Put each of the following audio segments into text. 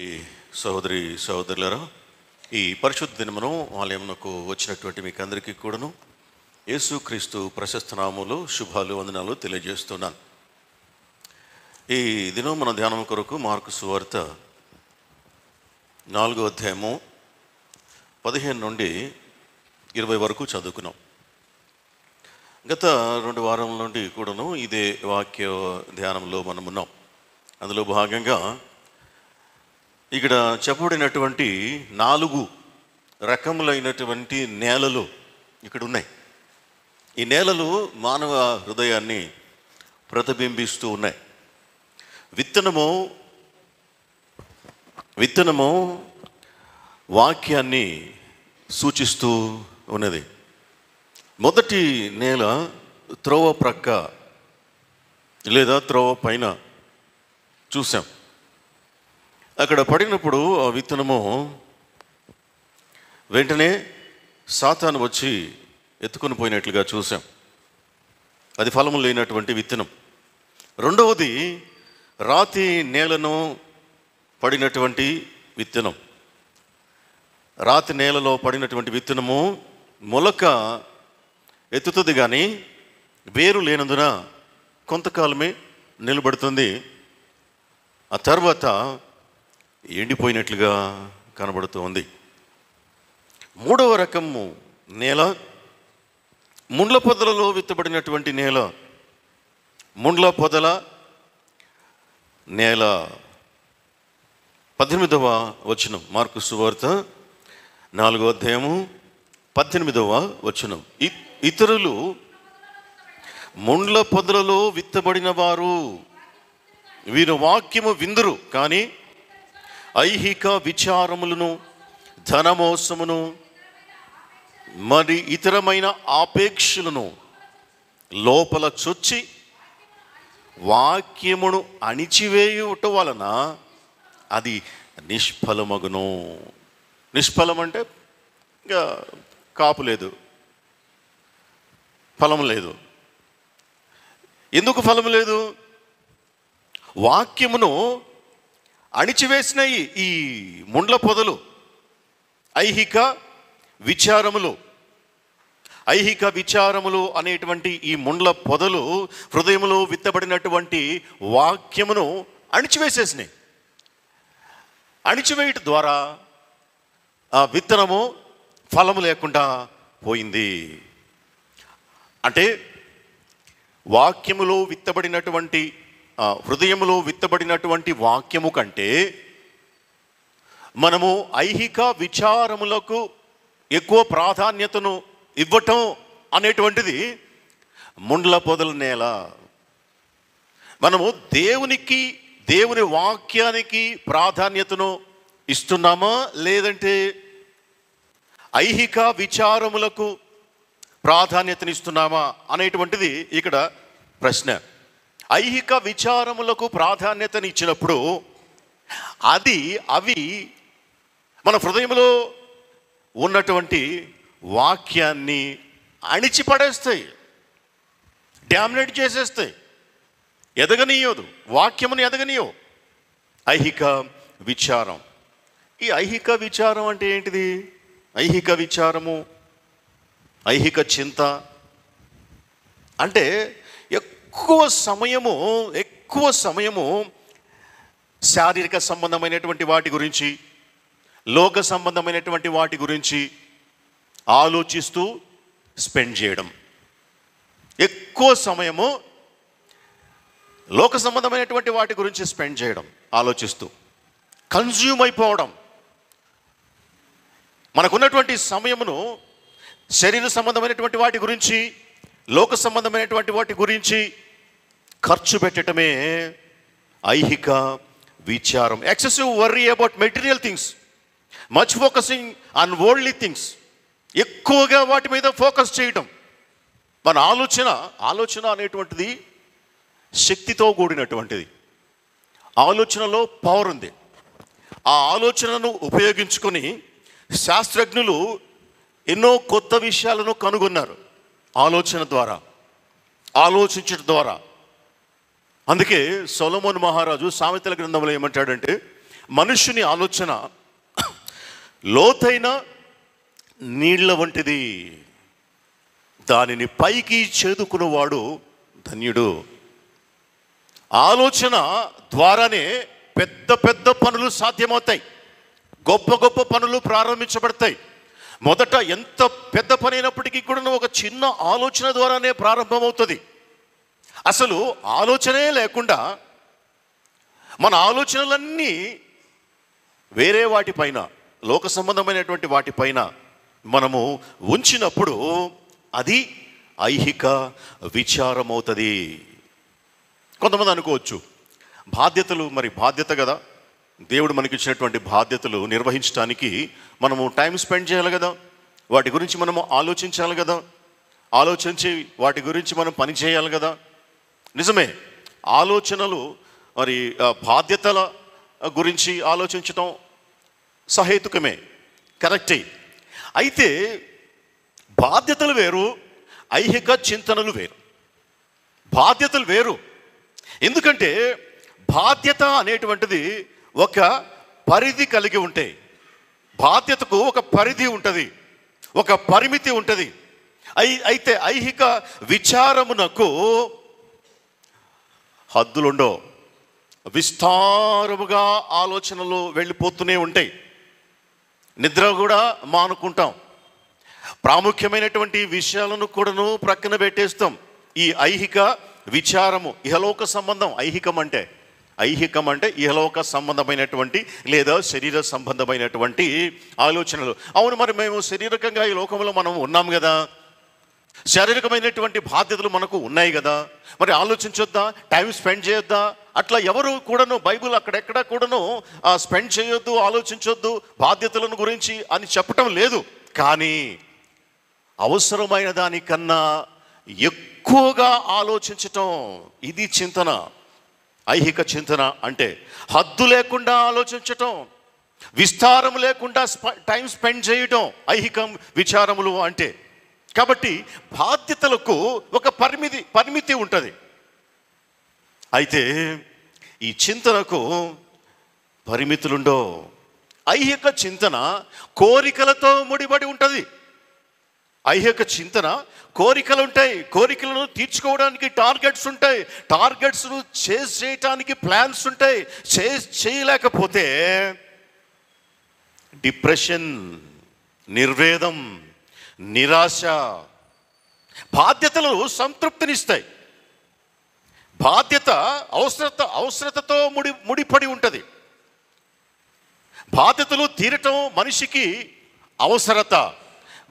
ఈ సహోదరి సహోదరులారా, ఈ పరిశుద్ధ దినమును ఆలయమునకు వచ్చినటువంటి మీకు అందరికీ కూడాను యేసుక్రీస్తు ప్రశస్త నామములో శుభాలు వందనాలు తెలియజేస్తున్నాను. ఈ దినం మన ధ్యానం కొరకు మార్కు సువార్త 4వ అధ్యాయము 15 నుండి 20 వరకు చదువుకున్నాం. గత 2 వారాల నుండి కూడాను ఇదే వాక్య ధ్యానంలో మనం ఉన్నాం. అందులో భాగంగా ఇక్కడ చెప్పబడినటువంటి 4 రకములైనటువంటి నేలలు ఇక్కడ ఉన్నాయి. ఈ నేలలు మానవ హృదయాన్ని ప్రతిబింబిస్తూ ఉన్నాయి. విత్తనము వాక్యాన్ని సూచిస్తూ ఉన్నది. మొదటి నేల త్రోవ ప్రక్క లేదా త్రోవ పైన చూసాం. అక్కడ పడినప్పుడు ఆ విత్తనము వెంటనే సాతాను వచ్చి ఎత్తుకొని పోయినట్లుగా చూసాం. అది ఫలము లేనటువంటి విత్తనం. రెండవది రాతి నేలను పడినటువంటి విత్తనం. రాతి నేలలో పడినటువంటి విత్తనము మొలక ఎత్తుతుంది, కానీ వేరు లేనందున కొంతకాలమే నిలబడుతుంది. ఆ తర్వాత ఎండిపోయినట్లుగా కనబడుతుంది. మూడవ రకము నేల ముండ్ల పొదలలో విత్తబడినటువంటి నేల. ముండ్ల పొదల నేల 18వ వచనం, మార్కు సువార్త 4వ అధ్యాయము 18వ వచనం. ఇతరులు ముండ్ల పొదలలో విత్తబడిన వారు, వీరు వాక్యము విందురు, కానీ ఐహిక విచారములను, ధనమోసమును, మరి ఇతరమైన ఆపేక్షలను లోపల చొచ్చి వాక్యమును అణిచివేయుట వలన అది నిష్ఫలమగును. నిష్ఫలం అంటే ఇంకా కాపు లేదు, ఫలం లేదు. ఎందుకు ఫలం లేదు? వాక్యమును అణిచివేసినాయి ఈ ముండ్ల పొదలు. ఐహిక విచారములు అనేటువంటి ఈ ముండ్ల పొదలు హృదయంలో విత్తబడినటువంటి వాక్యమును అణిచివేసేసినాయి. అణిచివేయట ద్వారా ఆ విత్తనము ఫలము లేకుండా పోయింది. అంటే వాక్యములో విత్తబడినటువంటి హృదయములో విత్తబడినటువంటి వాక్యము కంటే మనము ఐహిక విచారములకు ఎక్కువ ప్రాధాన్యతను ఇవ్వటం అనేటువంటిది ముండ్ల పొదల నేల. మనము దేవుని వాక్యానికి ప్రాధాన్యతను ఇస్తున్నామా, లేదంటే ఐహిక విచారములకు ప్రాధాన్యతనిస్తున్నామా అనేటువంటిది ఇక్కడ ప్రశ్న. ఐహిక విచారములకు ప్రాధాన్యతని ఇచ్చినప్పుడు అవి మన హృదయంలో ఉన్నటువంటి వాక్యాన్ని అణిచిపడేస్తాయి, డామినేట్ చేసేస్తాయి, ఎదగనీయదు, వాక్యమును ఎదగనీయవు. ఐహిక విచారం. ఈ ఐహిక విచారం అంటే ఏంటిది? ఐహిక విచారము, ఐహిక చింత అంటే ఎక్కువ సమయము శారీరక సంబంధమైనటువంటి వాటి గురించి, లోక సంబంధమైనటువంటి వాటి గురించి ఆలోచిస్తూ స్పెండ్ చేయడం. ఎక్కువ సమయము లోక సంబంధమైనటువంటి వాటి గురించి స్పెండ్ చేయడం, ఆలోచిస్తూ కన్జ్యూమ్ అయిపోవడం. మనకున్నటువంటి సమయమును శరీర సంబంధమైనటువంటి వాటి గురించి, లోక సంబంధమైనటువంటి వాటి గురించి ఖర్చు పెట్టడమే ఐహిక విచారం. Excessive worry about material things, much focusing on worldly things. ఎక్కువగా వాటి మీద ఫోకస్ చేయడం. మన ఆలోచన అనేటువంటిది శక్తితో కూడినటువంటిది. ఆలోచనలో పవర్ ఉంది. ఆ ఆలోచనను ఉపయోగించుకొని శాస్త్రజ్ఞులు ఎన్నో కొత్త విషయాలను కనుగొన్నారు. ఆలోచించడం ద్వారా అందుకే సొలొమోను మహారాజు సామెతల గ్రంథంలో ఏమంటాడంటే, మనుష్యుని ఆలోచన లోతైన నీళ్ల వంటిది, దానిని పైకి చేదుకున్నవాడు ధన్యుడు. ఆలోచన ద్వారానే పెద్ద పెద్ద పనులు సాధ్యమవుతాయి, గొప్ప గొప్ప పనులు ప్రారంభించబడతాయి. మొదట ఎంత పెద్ద పని అయినప్పటికీ కూడా ఒక చిన్న ఆలోచన ద్వారానే ప్రారంభమవుతుంది. అసలు ఆలోచనే లేకుండా మన ఆలోచనలన్నీ వేరే వాటిపైన, లోక సంబంధమైనటువంటి వాటిపైన మనము ఉంచినప్పుడు అది ఐహిక విచారం అవుతుంది. కొంతమంది అనుకోవచ్చు, బాధ్యతలు, మరి బాధ్యత కదా, దేవుడు మనకి ఇచ్చినటువంటి బాధ్యతలు నిర్వహించడానికి మనము టైం స్పెండ్ చేయాలి కదా, వాటి గురించి మనము ఆలోచించాలి కదా, ఆలోచించి వాటి గురించి మనం పని చేయాలి కదా. నిజమే, ఆలోచనలు, మరి బాధ్యతల గురించి ఆలోచించటం సహేతుకమే, కరెక్టే. అయితే బాధ్యతలు వేరు, ఐహిక చింతనలు వేరు. బాధ్యతలు వేరు. ఎందుకంటే బాధ్యత అనేటువంటిది ఒక పరిధి కలిగి ఉంటే, బాధ్యతకు ఒక పరిధి ఉంటుంది, ఒక పరిమితి ఉంటుంది. అయితే ఐహిక విచారమునకు హద్దులుండో, విస్తారముగా ఆలోచనలు వెళ్ళిపోతూనే ఉంటాయి. నిద్ర కూడా మానుకుంటాం, ప్రాముఖ్యమైనటువంటి విషయాలను కూడాను ప్రక్కన పెట్టేస్తాం. ఈ ఐహిక విచారము, ఇహలోక సంబంధం. ఐహికం అంటే ఇహలోక సంబంధమైనటువంటి లేదా శరీర సంబంధమైనటువంటి ఆలోచనలు. అవును, మరి మేము శరీరకంగా ఈ లోకంలో మనం ఉన్నాం కదా, శారీరకమైనటువంటి బాధ్యతలు మనకు ఉన్నాయి కదా, మరి ఆలోచించొద్దా, టైం స్పెండ్ చేయొద్దా? అట్లా ఎవరు కూడాను బైబిల్ అక్కడెక్కడ కూడాను స్పెండ్ చేయొద్దు, ఆలోచించొద్దు బాధ్యతలను గురించి అని చెప్పటం లేదు. కానీ అవసరమైన దానికన్నా ఎక్కువగా ఆలోచించటం, ఇది చింతన. ఐహిక చింతన అంటే హద్దు లేకుండా ఆలోచించటం, విస్తారం లేకుండా టైం స్పెండ్ చేయటం ఐహికం విచారములు అంటే. కాబట్టి బాధ్యతలకు ఒక పరిమితి ఉంటుంది. అయితే ఈ చింతనకు పరిమితులుండో. ఐహిక చింతన కోరికలతో ముడిపడి ఉంటుంది. ఐహిక చింతన కోరికలు ఉంటాయి, కోరికలను తీర్చుకోవడానికి టార్గెట్స్ ఉంటాయి, టార్గెట్స్ను చేయటానికి ప్లాన్స్ ఉంటాయి. చేయలేకపోతే డిప్రెషన్, నిర్వేదం, నిరాశ. బాధ్యతలు సంతృప్తినిస్తాయి. బాధ్యత అవసరతతో ముడిపడి ఉంటుంది. బాధ్యతలు తీరటం మనిషికి అవసరత,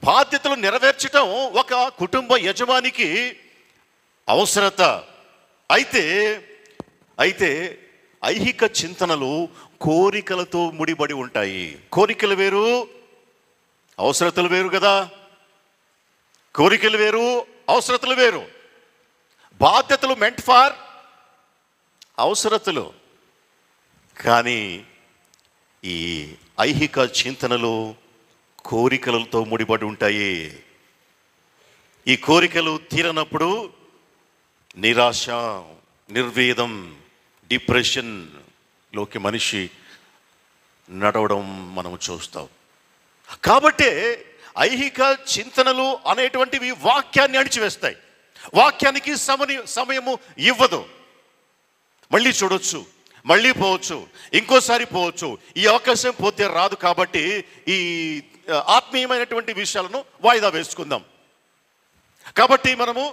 బాధ్యతలు నెరవేర్చటం ఒక కుటుంబ యజమానికి అవసరత. అయితే ఐహిక చింతనలు కోరికలతో ముడిపడి ఉంటాయి. కోరికలు వేరు, అవసరతలు వేరు కదా. కోరికలు వేరు, అవసరతలు వేరు. బాధ్యతలు మెంట్ ఫర్ అవసరతలు, కానీ ఈ ఐహిక చింతనలు కోరికలతో ముడిపడి ఉంటాయి. ఈ కోరికలు తీరనప్పుడు నిరాశ, నిర్వేదం, డిప్రెషన్లోకి మనిషి నడవడం మనం చూస్తాం. కాబట్టే ఐహిక చింతనలు అనేటువంటివి వాక్యాన్ని అణిచివేస్తాయి. వాక్యానికి సమయము ఇవ్వదు. మళ్ళీ చూడొచ్చు, మళ్ళీ పోవచ్చు, ఇంకోసారి పోవచ్చు, ఈ అవకాశం పోతే రాదు. కాబట్టి ఈ ఆత్మీయమైనటువంటి విషయాలను వాయిదా వేసుకుందాం. కాబట్టి మనము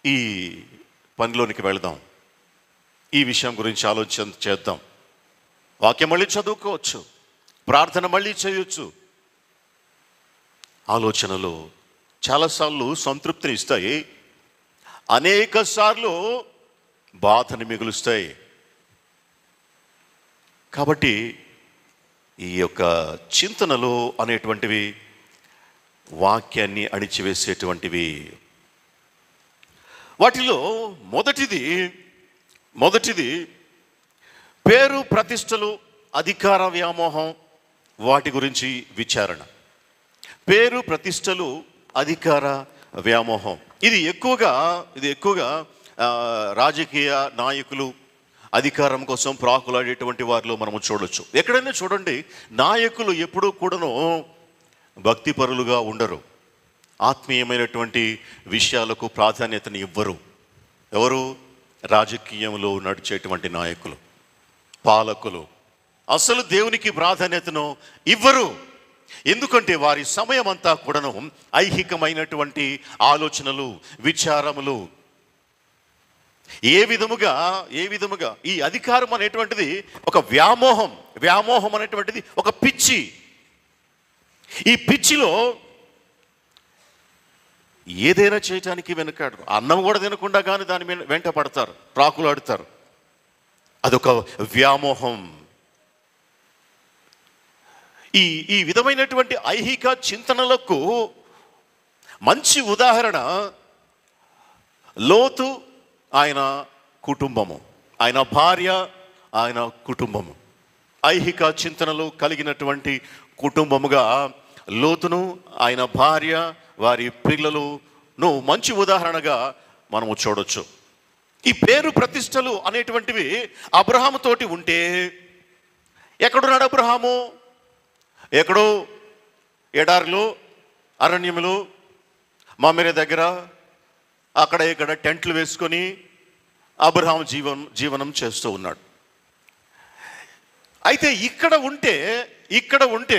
ఈ పనిలోనికి వెళదాం, ఈ విషయం గురించి ఆలోచన చేద్దాం. వాక్యం మళ్ళీ చదువుకోవచ్చు, ప్రార్థన మళ్ళీ చేయొచ్చు. ఆలోచనలు చాలాసార్లు సంతృప్తిని ఇస్తాయి, అనేక సార్లు బాధని మిగులుస్తాయి. కాబట్టి ఈ యొక్క చింతనలు అనేటువంటివి వాక్యాన్ని అణిచివేసేటువంటివి. వాటిలో మొదటిది పేరు ప్రతిష్టలు, అధికార వ్యామోహం, వాటి గురించి విచారణ. పేరు ప్రతిష్టలు, అధికార వ్యామోహం. ఇది ఎక్కువగా రాజకీయ నాయకులు, అధికారం కోసం ప్రాకులాడేటువంటి వారిలో మనము చూడొచ్చు. ఎక్కడైనా చూడండి, నాయకులు ఎప్పుడూ కూడాను భక్తిపరులుగా ఉండరు, ఆత్మీయమైనటువంటి విషయాలకు ప్రాధాన్యతని ఇవ్వరు. ఎవరు? రాజకీయంలో నడిచేటువంటి నాయకులు, పాలకులు అసలు దేవునికి ప్రాధాన్యతను ఇవ్వరు. ఎందుకంటే వారి సమయం అంతా కూడాను ఐహికమైనటువంటి ఆలోచనలు, విచారములు. ఏ విధముగా ఈ అధికారం అనేటువంటిది ఒక వ్యామోహం అనేటువంటిది ఒక పిచ్చి. ఈ పిచ్చిలో ఏదైనా చేయటానికి వెనుకాడరు. అన్నం కూడా తినకుండా కానీ దాని వెంట పడతారు, ప్రాకులాడుతారు. అదొక వ్యామోహం. ఈ విధమైనటువంటి ఐహిక చింతనలకు మంచి ఉదాహరణ లోతు, ఆయన కుటుంబము, ఆయన భార్య, ఆయన కుటుంబము. ఐహిక చింతనలు కలిగినటువంటి కుటుంబముగా లోతును, ఆయన భార్య, వారి పిల్లలను మంచి ఉదాహరణగా మనము చూడొచ్చు. ఈ పేరు ప్రతిష్టలు అనేటువంటివి అబ్రహాము తోటి ఉంటే, ఎక్కడున్నాడు అబ్రహాము? ఎక్కడో ఎడారిలో, అరణ్యములో, మమ్మేరే దగ్గర అక్కడ ఇక్కడ టెంట్లు వేసుకొని అబ్రహాము జీవనం చేస్తూ ఉన్నాడు. అయితే ఇక్కడ ఉంటే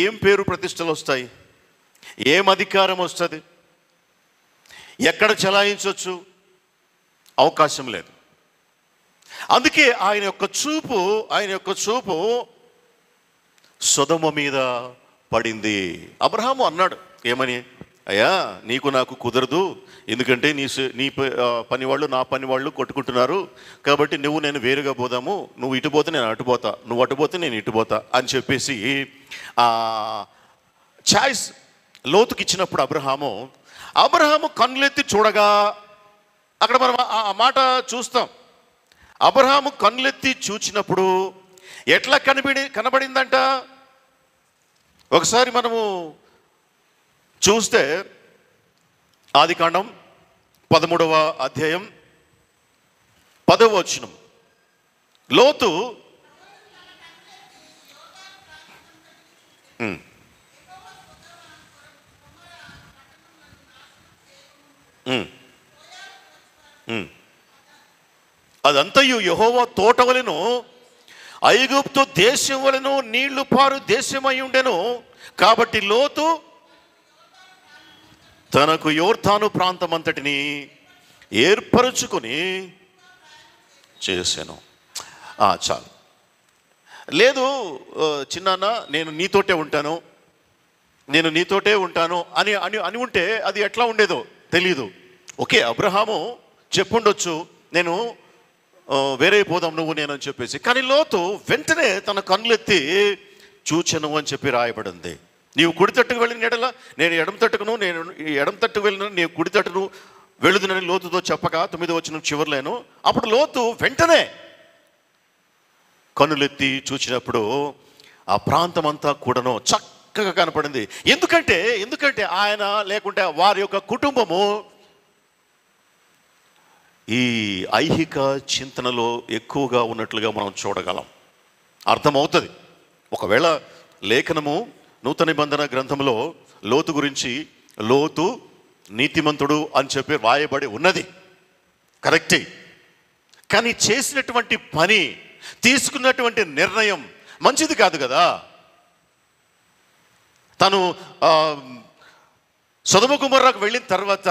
ఏం పేరు ప్రతిష్టలు వస్తాయి? ఏం అధికారం వస్తుంది? ఎక్కడ చలాయించవచ్చు? అవకాశం లేదు. అందుకే ఆయన యొక్క చూపు సొదొమ మీద పడింది. అబ్రహాము అన్నాడు, ఏమని? అయ్యా, నీకు నాకు కుదరదు, ఎందుకంటే నీ పనివాళ్ళు నా పనివాళ్ళు కొట్టుకుంటున్నారు, కాబట్టి నేను వేరుగా పోదాము, నువ్వు ఇటు పోతే నేను అటు పోతా, నువ్వు అటు పోతే నేను ఇటు పోతా అని చెప్పేసి ఛాయిస్ లోతుకి ఇచ్చినప్పుడు అబ్రహాము కన్నులెత్తి చూడగా, అక్కడ మనం ఆ మాట చూస్తాం. అబ్రహాము కన్నులెత్తి చూచినప్పుడు ఎట్లా కనబడిందంట? ఒకసారి మనము చూస్తే ఆదికాండం 13వ అధ్యాయం 10వ వచనం. లోతు అదంతయు యెహోవా తోట వలెను, ఐగుప్తు దేశం వలెను, నీళ్లు పారు దేశమై ఉండెను. కాబట్టి లోతు తనకు యోర్దాను ప్రాంతమంతటిని ఏర్పరుచుకొని చేశాను. చాలు. లేదు చిన్నాన్న, నేను నీతోటే ఉంటాను అని ఉంటే అది ఎట్లా ఉండేదో తెలీదు. ఓకే, అబ్రహాము చెప్పుండొచ్చు, నేను వేరే పోదాం నువ్వు నేను అని చెప్పేసి. కానీ లోతు వెంటనే తన కన్నులెత్తి చూచెను అని చెప్పి రాయబడింది. నీవు కుడి తట్టుకు వెళ్ళిన ఎడల నేను ఎడమ తట్టుకు వెళ్ళిన నీవు కుడి తట్టును వెళుదునని లోతుతో చెప్పగా 9వ వచనం చివరిలోను. అప్పుడు లోతు వెంటనే కన్నులెత్తి చూచినప్పుడు ఆ ప్రాంతం అంతా కూడాను చక్కగా కనపడింది. ఎందుకంటే ఆయన లేకుంటే వారి యొక్క కుటుంబము ఈ ఐహిక చింతనలో ఎక్కువగా ఉన్నట్లుగా మనం చూడగలం, అర్థమవుతుంది. ఒకవేళ లేఖనము నూతన నిబంధన గ్రంథంలో లోతు గురించి లోతు నీతిమంతుడు అని చెప్పి రాయబడి ఉన్నది, కరెక్టే. కానీ చేసినటువంటి పని, తీసుకున్నటువంటి నిర్ణయం మంచిది కాదు కదా. తను సొదొమ గొమొర్రాకు వెళ్ళిన తర్వాత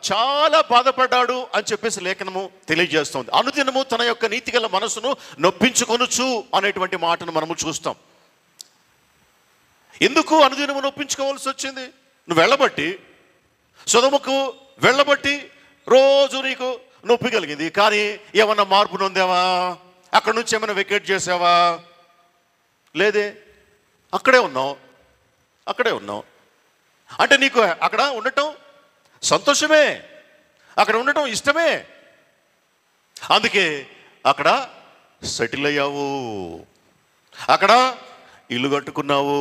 చాలా బాధపడ్డాడు అని చెప్పేసి లేఖనము తెలియజేస్తుంది. అనుదినము తన యొక్క నీతిగల మనసును నొప్పించుకొనుచు అనేటువంటి మాటను మనము చూస్తాం. ఎందుకు అనుదినము నొప్పించుకోవాల్సి వచ్చింది? నువ్వు వెళ్ళబట్టి, సొదొమకు వెళ్ళబట్టి రోజు నీకు నొప్పి కలిగింది. కానీ ఏమన్నా మార్పు నొందావా? అక్కడి నుంచి ఏమైనా వెకేట్ చేసావా? లేదే, అక్కడే ఉన్నావు. అంటే నీకు అక్కడ ఉండటం సంతోషమే, అక్కడ ఉండటం ఇష్టమే. అందుకే అక్కడ సెటిల్ అయ్యావు, అక్కడ ఇల్లు కట్టుకున్నావు.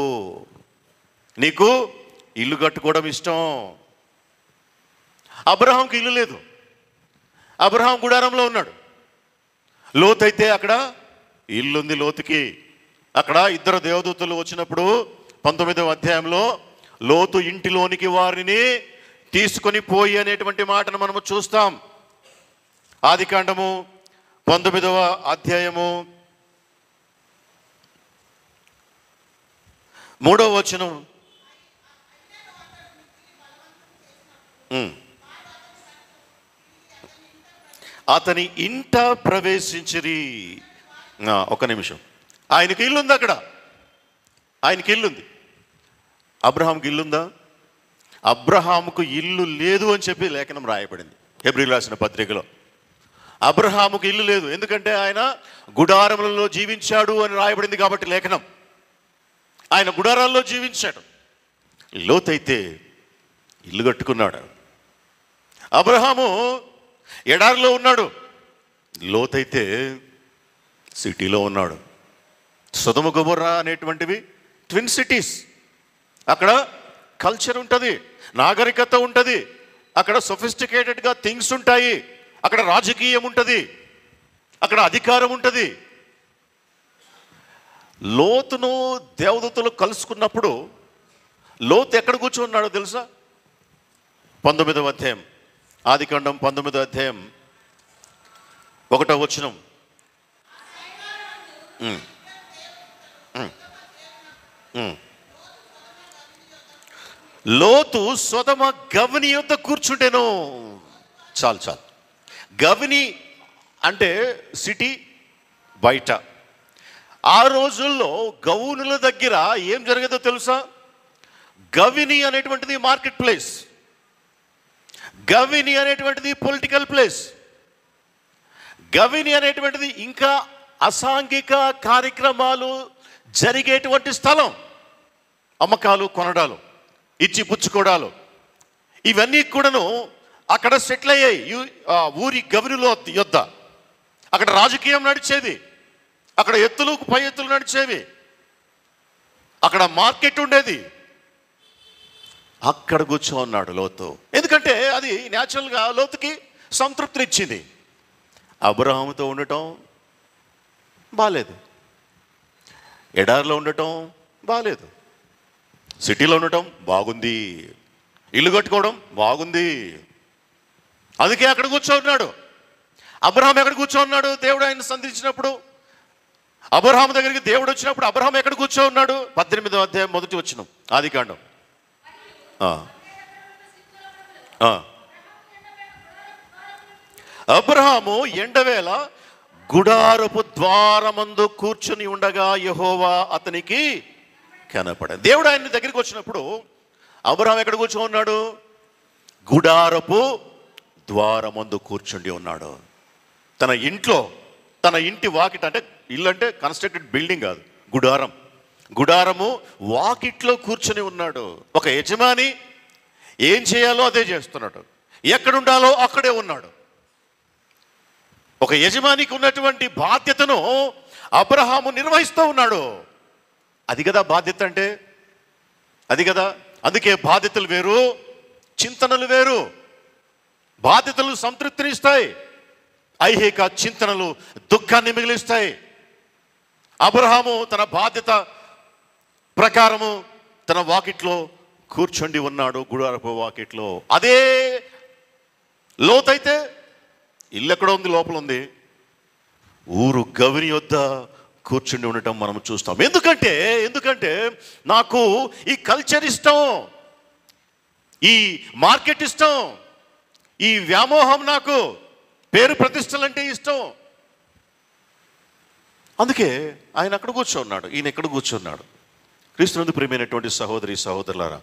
నీకు ఇల్లు కట్టుకోవడం ఇష్టం. అబ్రహాంకి ఇల్లు లేదు, అబ్రహాం గుడారంలో ఉన్నాడు. లోతైతే అక్కడ ఇల్లుంది లోతుకి. అక్కడ ఇద్దరు దేవదూతలు వచ్చినప్పుడు 19వ అధ్యాయంలో లోతు ఇంటిలోనికి వారిని తీసుకొని పోయి అనేటువంటి మాటను మనము చూస్తాం. ఆదికాండము 19వ అధ్యాయము 3వ వచనం. అతని ఇంట ప్రవేశించిరి. ఒక నిమిషం. ఆయనకి ఇల్లుంది, అక్కడ ఆయనకి ఇల్లుంది. అబ్రహాంకి ఇల్లుందా? అబ్రహాముకు ఇల్లు లేదు అని చెప్పి లేఖనం రాయబడింది హెబ్రీయులకు రాసిన పత్రికలో. అబ్రహాముకు ఇల్లు లేదు, ఎందుకంటే ఆయన గుడారములలో జీవించాడు అని రాయబడింది కాబట్టి లేఖనం. ఆయన గుడారాల్లో జీవించాడు. లోతైతే ఇల్లు కట్టుకున్నాడు. అబ్రహాము ఎడారిలో ఉన్నాడు, లోతైతే సిటీలో ఉన్నాడు. సొదొమ గొమొర్రా అనేటువంటివి ట్విన్ సిటీస్. అక్కడ కల్చర్ ఉంటుంది, నాగరికత ఉంటుంది, అక్కడ సొఫిస్టికేటెడ్గా థింగ్స్ ఉంటాయి, అక్కడ రాజకీయం ఉంటుంది, అక్కడ అధికారం ఉంటుంది. లోతును దేవదూతలు కలుసుకున్నప్పుడు లోతు ఎక్కడ కూర్చున్నాడో తెలుసా? 19వ అధ్యాయం, ఆదికాండం 19వ అధ్యాయం 1వ వచనం. లోతు సొదొమ గవిని యొద్ద కూర్చుంటేను. చాలు చాలు. గవిని అంటే సిటీ బయట. ఆ రోజుల్లో గౌనుల దగ్గర ఏం జరిగేదో తెలుసా? గవిని అనేటువంటిది మార్కెట్ ప్లేస్, గవిని అనేటువంటిది పొలిటికల్ ప్లేస్, గవిని అనేటువంటిది ఇంకా అసాంఘిక కార్యక్రమాలు జరిగేటువంటి స్థలం. అమ్మకాలు కొనడాలు, ఇచ్చి పుచ్చుకోవడాలు, ఇవన్నీ కూడాను అక్కడ సెటిల్ అయ్యాయి. ఊరి గవినిలో యొద్ద అక్కడ రాజకీయం నడిచేది, అక్కడ ఎత్తులు పై ఎత్తులు నడిచేవి, అక్కడ మార్కెట్ ఉండేది. అక్కడ కూర్చోన్నాడు లోతు, ఎందుకంటే అది న్యాచురల్గా లోతుకి సంతృప్తినిచ్చింది. అబ్రహాముతో ఉండటం బాలేదు, ఎడారిలో ఉండటం బాలేదు, సిటీలో ఉండటం బాగుంది, ఇల్లు కట్టుకోవడం బాగుంది. అందుకే అక్కడ కూర్చోన్నాడు. అబ్రహాం ఎక్కడ కూర్చోన్నాడు? దేవుడు ఆయన సంధించినప్పుడు, అబ్రహాం దగ్గరికి దేవుడు వచ్చినప్పుడు అబ్రహాం ఎక్కడ కూర్చోన్నాడు? 18వ అధ్యాయం 1వ వచనం, ఆదికాండం. అబ్రహాము ఎండవేళ గుడారపు ద్వారమందు కూర్చుని ఉండగా యెహోవా అతనికి కనపడాడు. దేవుడు ఆయన దగ్గరికి వచ్చినప్పుడు అబ్రహాం ఎక్కడ కూర్చొని ఉన్నాడు? గుడారపు ద్వారమందు కూర్చుండి ఉన్నాడు. తన ఇంట్లో, తన ఇంటి వాకిట, అంటే ఇల్లు అంటే కన్స్ట్రక్టెడ్ బిల్డింగ్ కాదు, గుడారం. గుడారము వాకిట్లో కూర్చొని ఉన్నాడు. ఒక యజమాని ఏం చేయాలో అదే చేస్తున్నాడు, ఎక్కడుండాలో అక్కడే ఉన్నాడు. ఒక యజమానికి ఉన్నటువంటి బాధ్యతను అబ్రహాము నిర్వహిస్తూ ఉన్నాడు. అది కదా బాధ్యత అంటే, అది కదా. అందుకే బాధ్యతలు వేరు, చింతనలు వేరు. బాధ్యతలు సంతృప్తినిస్తాయి, ఐహిక చింతనలు దుఃఖాన్ని మిగిలిస్తాయి. అబ్రహాము తన బాధ్యత ప్రకారము తన వాకిట్లో కూర్చొని ఉన్నాడు, గుడారపు వాకిట్లో. అదే లోతైతే ఇల్లు ఎక్కడ ఉంది? లోపల ఉంది. ఊరు గవిని యొద్ద కూర్చుండి ఉండటం మనం చూస్తాం. ఎందుకంటే నాకు ఈ కల్చర్ ఇష్టం, ఈ మార్కెట్ ఇష్టం, ఈ వ్యామోహం, నాకు పేరు ప్రతిష్టలంటే ఇష్టం. అందుకే ఆయన అక్కడ కూర్చోన్నాడు, ఈయన ఎక్కడ కూర్చున్నాడు. క్రీస్తునందు ప్రియమైనటువంటి సహోదరి సహోదరులారా,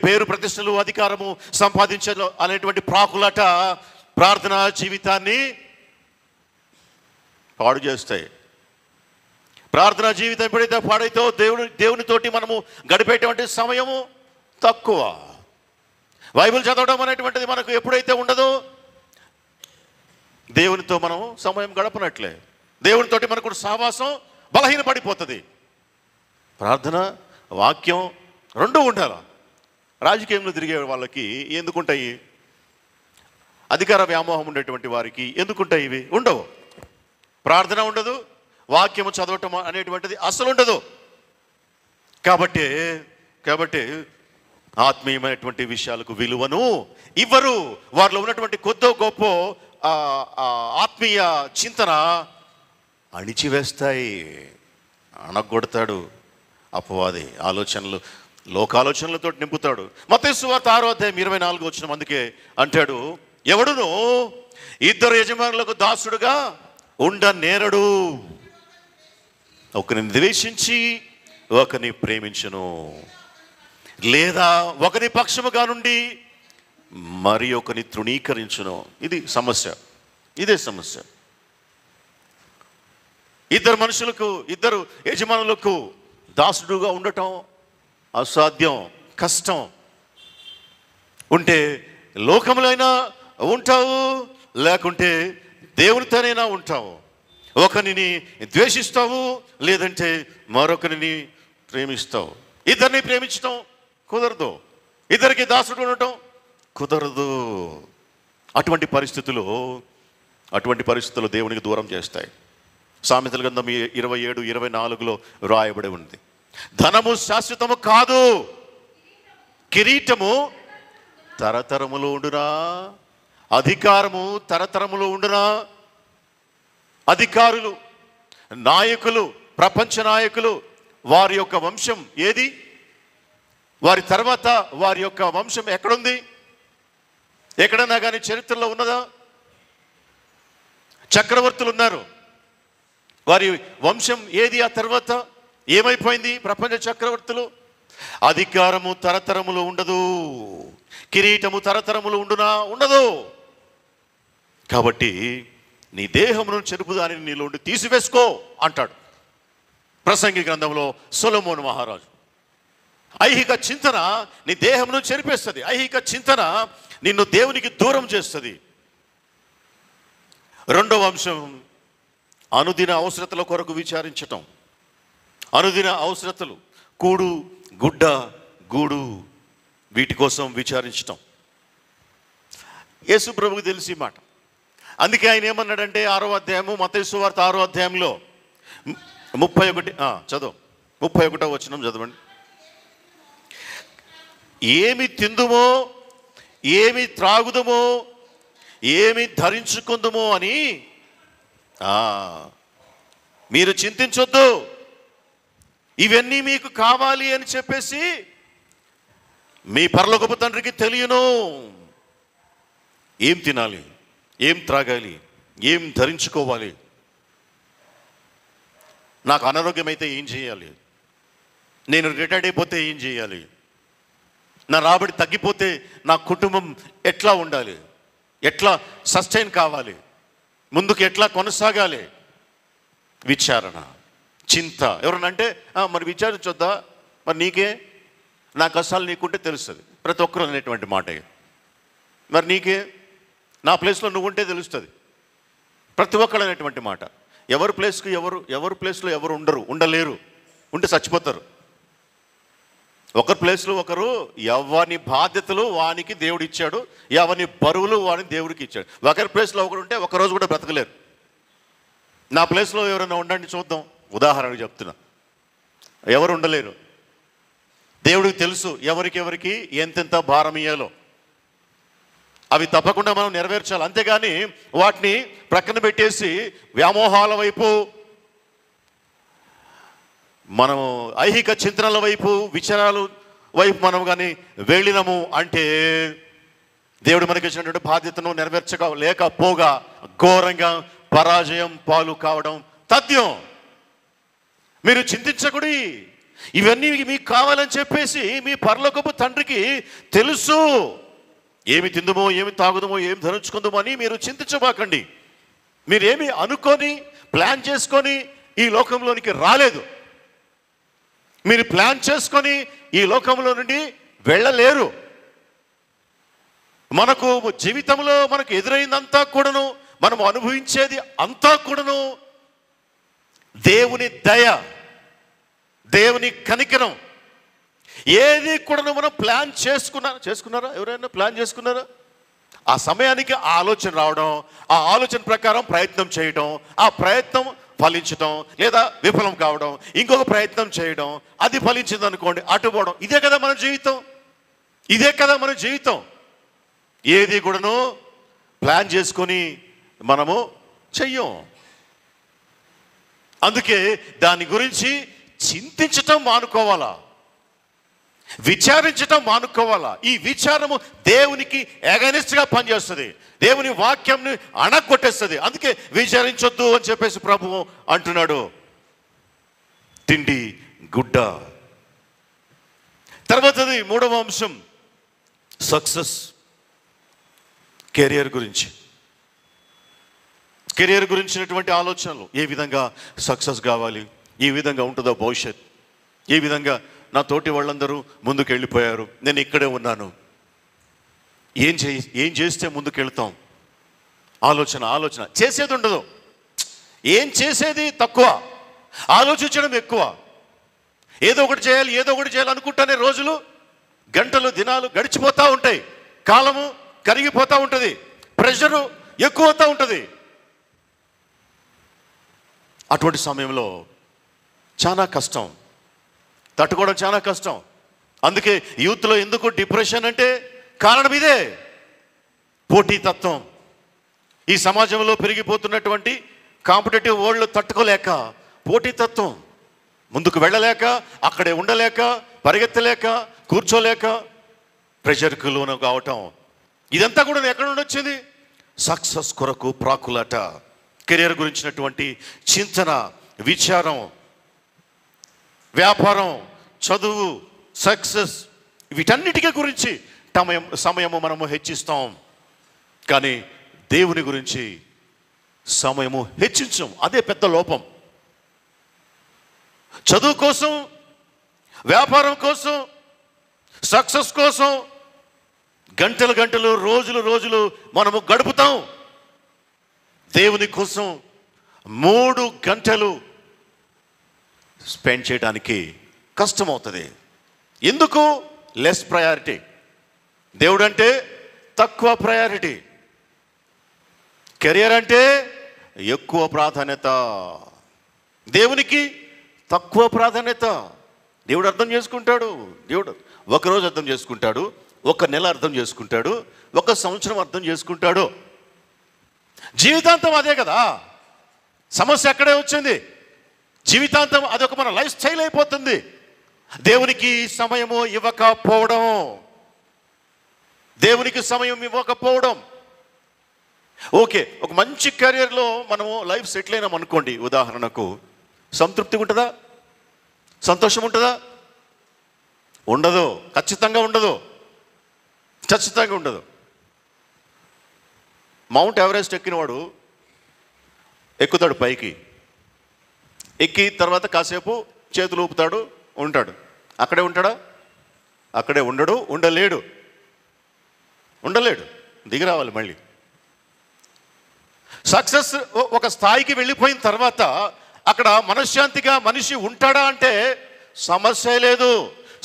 పేరు ప్రతిష్టలు అధికారము సంపాదించాలి అనేటువంటి ప్రాకులాట ప్రార్థనా జీవితాన్ని పాడు చేస్తాయి. ప్రార్థనా జీవితం ఎప్పుడైతే పాడైతో దేవునితోటి మనము గడిపేటువంటి సమయము తక్కువ. బైబిల్ చదవడం అనేటువంటిది మనకు ఎప్పుడైతే ఉండదో దేవునితో మనం సమయం గడపనట్లే. దేవునితోటి మనకు సహవాసం బలహీనపడిపోతుంది. ప్రార్థన, వాక్యం రెండూ ఉండాలి. రాజకీయంలో తిరిగే వాళ్ళకి ఎందుకుంటాయి? అధికార వ్యామోహం ఉండేటువంటి వారికి ఎందుకుంటాయి? ఇవి ఉండవు. ప్రార్థన ఉండదు, వాక్యము చదవటం అనేటువంటిది అసలు ఉండదు. కాబట్టి ఆత్మీయమైనటువంటి విషయాలకు విలువను ఇవ్వరు. వారిలో ఉన్నటువంటి కొద్దో గొప్ప ఆత్మీయ చింతన అణిచివేస్తాయి. అణగొడతాడు అపవాది. ఆలోచనలు, లోకాలోచనలతో నింపుతాడు. మత్తయి సువార్త 6:24 అందుకే అంటాడు, ఎవడును ఇద్దరు యజమానులకు దాసుడుగా ఉండనేరడు, ఒకరిని ద్వేషించి ఒకరిని ప్రేమించును, లేదా ఒకరి పక్షముగా నుండి మరి ఒకరిని తృణీకరించును. ఇది సమస్య, ఇదే సమస్య. ఇద్దరు యజమానులకు దాసుడుగా ఉండటం అసాధ్యం, కష్టం. ఉంటే లోకములైనా ఉంటావు, లేకుంటే దేవునితోనైనా ఉంటావు. ఒకరిని ద్వేషిస్తావు, లేదంటే మరొకరిని ప్రేమిస్తావు. ఇద్దరిని ప్రేమించటం కుదరదు, ఇద్దరికి దాసుడు ఉండటం కుదరదు. అటువంటి పరిస్థితులు దేవునికి దూరం చేస్తాయి. సామెతల గ్రంథం 27:24 రాయబడి ఉంది, ధనము శాశ్వతము కాదు, కిరీటము తరతరములు ఉండునా, అధికారము తరతరములు ఉండునా. అధికారులు, నాయకులు, ప్రపంచ నాయకులు, వారి యొక్క వంశం ఏది? వారి తర్వాత వారి యొక్క వంశం ఎక్కడుంది? ఎక్కడన్నా కానీ చరిత్రలో ఉన్నదా? చక్రవర్తులు ఉన్నారు, వారి వంశం ఏది? ఆ తర్వాత ఏమైపోయింది? ప్రపంచ చక్రవర్తులు. అధికారము తరతరములు ఉండదు, కిరీటము తరతరములు ఉండునా, ఉండదు. కాబట్టి నీ దేహమును చెరుపు దానిని నీలో ఉండి తీసివేసుకో అంటాడు ప్రసంగి గ్రంథంలో సొలొమోను మహారాజు. ఐహిక చింతన నీ దేహమును చెరిపేస్తుంది. ఐహిక చింతన నిన్ను దేవునికి దూరం చేస్తుంది. రెండవ అంశం, అనుదిన అవసరతల కొరకు విచారించటం. అనుదిన అవసరతలు, కూడు, గుడ్డ, గూడు, వీటి కోసం విచారించటం. యేసు ప్రభువుకు తెలిసి మాట. అందుకే ఆయన ఏమన్నాడంటే 6వ అధ్యాయము, మత్తయి సువార్త 6వ అధ్యాయంలో 31వ వచనం చదవండి. ఏమి తిందుమో, ఏమి త్రాగుదమో, ఏమి ధరించుకుందుమో అని మీరు చింతించొద్దు. ఇవన్నీ మీకు కావాలి అని చెప్పేసి మీ పరలోకపు తండ్రికి తెలియను. ఏం తినాలి, ఏం త్రాగాలి, ఏం ధరించుకోవాలి, నాకు అనారోగ్యం అయితే ఏం చేయాలి, నేను రిటైర్డ్ అయిపోతే ఏం చేయాలి, నా రాబడి తగ్గిపోతే నా కుటుంబం ఎట్లా ఉండాలి, ఎట్లా సస్టైన్ కావాలి, ముందుకు ఎట్లా కొనసాగాలి. విచారణ, చింత. ఎవరన్నా అంటే మరి విచారించొద్దా, మరి నీకే, నా కష్టాలు నీకుంటే తెలుస్తుంది. ప్రతి ఒక్కరు అనేటువంటి మాట. మరి నీకే, నా ప్లేస్లో నువ్వు ఉంటే తెలుస్తుంది. ప్రతి ఒక్కరు అనేటువంటి మాట. ఎవరి ప్లేస్లో ఎవరు ఉండలేరు. ఉంటే చచ్చిపోతారు. ఒకరి ప్లేస్లో ఒకరు, ఎవరి బాధ్యతలు వానికి దేవుడు ఇచ్చాడు, ఎవరి బరువులు వానికి దేవుడికి ఇచ్చాడు. ఒకరి ప్లేస్లో ఒకరు ఉంటే ఒకరోజు కూడా బ్రతకలేరు. నా ప్లేస్లో ఎవరైనా ఉండండి చూద్దాం. ఉదాహరణకు చెప్తున్నా, ఎవరు ఉండలేరు. దేవుడికి తెలుసు ఎవరికి ఎంతెంత భారం ఇయ్యాలో. అవి తప్పకుండా మనం నెరవేర్చాలి. అంతేగాని వాటిని ప్రక్కన పెట్టేసి వ్యామోహాల వైపు, మనము ఐహిక చింతనల వైపు, విచారాల వైపు మనం కానీ వెళ్ళినము అంటే దేవుడు మనకి ఇచ్చినటువంటి బాధ్యతను లేకపోగా ఘోరంగా పరాజయం పాలు కావడం తథ్యం. మీరు చింతించకూడి. ఇవన్నీ మీకు కావాలని చెప్పేసి మీ పరలోకపు తండ్రికి తెలుసు. ఏమి తిందుమో, ఏమి తాగుదమో, ఏమి ధరించుకుందామో అని మీరు చింతించబాకండి. మీరేమి అనుకొని ప్లాన్ చేసుకొని ఈ లోకంలోనికి రాలేదు. మీరు ప్లాన్ చేసుకొని ఈ లోకంలో నుండి వెళ్ళలేరు. మనకు జీవితంలో మనకు ఎదురైందంతా కూడాను, మనం అనుభవించేది అంతా కూడాను దేవుని దయ, దేవుని కనికరం. ఏది కూడాను మనం ప్లాన్ చేసుకున్నారా? ఎవరైనా ప్లాన్ చేసుకున్నారా? ఆ సమయానికి ఆ ఆలోచన రావడం, ఆ ఆలోచన ప్రకారం ప్రయత్నం చేయడం, ఆ ప్రయత్నం ఫలించడం లేదా విఫలం కావడం, ఇంకొక ప్రయత్నం చేయడం, అది ఫలించింది అనుకోండి అటుపోవడం. ఇదే కదా మన జీవితం, ఇదే కదా మన జీవితం. ఏది కూడాను ప్లాన్ చేసుకొని మనము చెయ్యం. అందుకే దాని గురించి చింతించటం మానుకోవాలా, విచారించటం మానుకోవాలా. ఈ విచారము దేవునికి అగైనెస్ట్గా పనిచేస్తుంది, దేవుని వాక్యంని అణగొట్టేస్తుంది. అందుకే విచారించొద్దు అని చెప్పేసి ప్రభువు అంటున్నాడు. తిండి గుడ్డ. తర్వాతది మూడవ అంశం సక్సెస్. కెరియర్ గురించి, కెరియర్ గురించినటువంటి ఆలోచనలు. ఏ విధంగా సక్సెస్ కావాలి, ఏ విధంగా ఉంటుందో భవిష్యత్, ఏ విధంగా నా తోటి వాళ్ళందరూ ముందుకు వెళ్ళిపోయారు, నేను ఇక్కడే ఉన్నాను, ఏం చేస్తే ముందుకు వెళ్తాం. ఆలోచన చేసేది ఉండదు, ఏం చేసేది తక్కువ, ఆలోచించడం ఎక్కువ. ఏదో ఒకటి చేయాలి అనుకుంటానే రోజులు, గంటలు, దినాలు గడిచిపోతూ ఉంటాయి. కాలము కరిగిపోతూ ఉంటుంది, ప్రెషరు ఎక్కువ అవుతూ ఉంటుంది. అటువంటి సమయంలో చాలా కష్టం, తట్టుకోవడం చాలా కష్టం. అందుకే యూత్లో ఎందుకు డిప్రెషన్ అంటే కారణం ఇదే, పోటీతత్వం. ఈ సమాజంలో పెరిగిపోతున్నటువంటి కాంపిటేటివ్ వరల్డ్ తట్టుకోలేక, పోటీతత్వం, ముందుకు వెళ్ళలేక, అక్కడే ఉండలేక, పరిగెత్తలేక, కూర్చోలేక, ప్రెషర్కు లోను కావటం. ఇదంతా కూడా ఎక్కడ నుండి వచ్చింది? సక్సెస్ కొరకు ప్రాకులాట, కెరియర్ గురించినటువంటి చింతన, విచారం, వ్యాపారం, చదువు, సక్సెస్, వీటన్నిటికీ గురించి సమయము మనము హెచ్చిస్తాం. కానీ దేవుని గురించి సమయము హెచ్చించం. అదే పెద్ద లోపం. చదువు కోసం, వ్యాపారం కోసం, సక్సెస్ కోసం గంటలు, రోజులు మనము గడుపుతాం. దేవుని కోసం 3 గంటలు స్పెండ్ చేయడానికి కష్టమవుతుంది. ఎందుకు? Less priority. దేవుడు అంటే తక్కువ ప్రయారిటీ, కెరియర్ అంటే ఎక్కువ ప్రాధాన్యత, దేవునికి తక్కువ ప్రాధాన్యత. దేవుడు అర్థం చేసుకుంటాడు. దేవుడు ఒకరోజు అర్థం చేసుకుంటాడు, 1 నెల అర్థం చేసుకుంటాడు, 1 సంవత్సరం అర్థం చేసుకుంటాడు. జీవితాంతం అదే కదా. సమస్య అక్కడే వచ్చింది. జీవితాంతం అదొక మన లైఫ్ స్టైల్ అయిపోతుంది. దేవునికి సమయము ఇవ్వకపోవడం, దేవునికి సమయం ఇవ్వకపోవడం. ఓకే, ఒక మంచి కెరియర్లో మనము లైఫ్ సెటిల్ అయినాం అనుకోండి, ఉదాహరణకు, సంతృప్తి ఉంటుందా? సంతోషం ఉంటుందా? ఉండదు. ఖచ్చితంగా ఉండదు. మౌంట్ ఎవరెస్ట్ ఎక్కినవాడు ఎక్కుతాడు పైకి, ఎక్కి తర్వాత కాసేపు చేతులు ఊపుతాడు, ఉంటాడు. అక్కడే ఉంటాడా? అక్కడే ఉండలేడు. దిగి రావాలి మళ్ళీ. సక్సెస్ ఒక స్థాయికి వెళ్ళిపోయిన తర్వాత అక్కడ మనశ్శాంతిగా మనిషి ఉంటాడా అంటే సమస్య లేదు.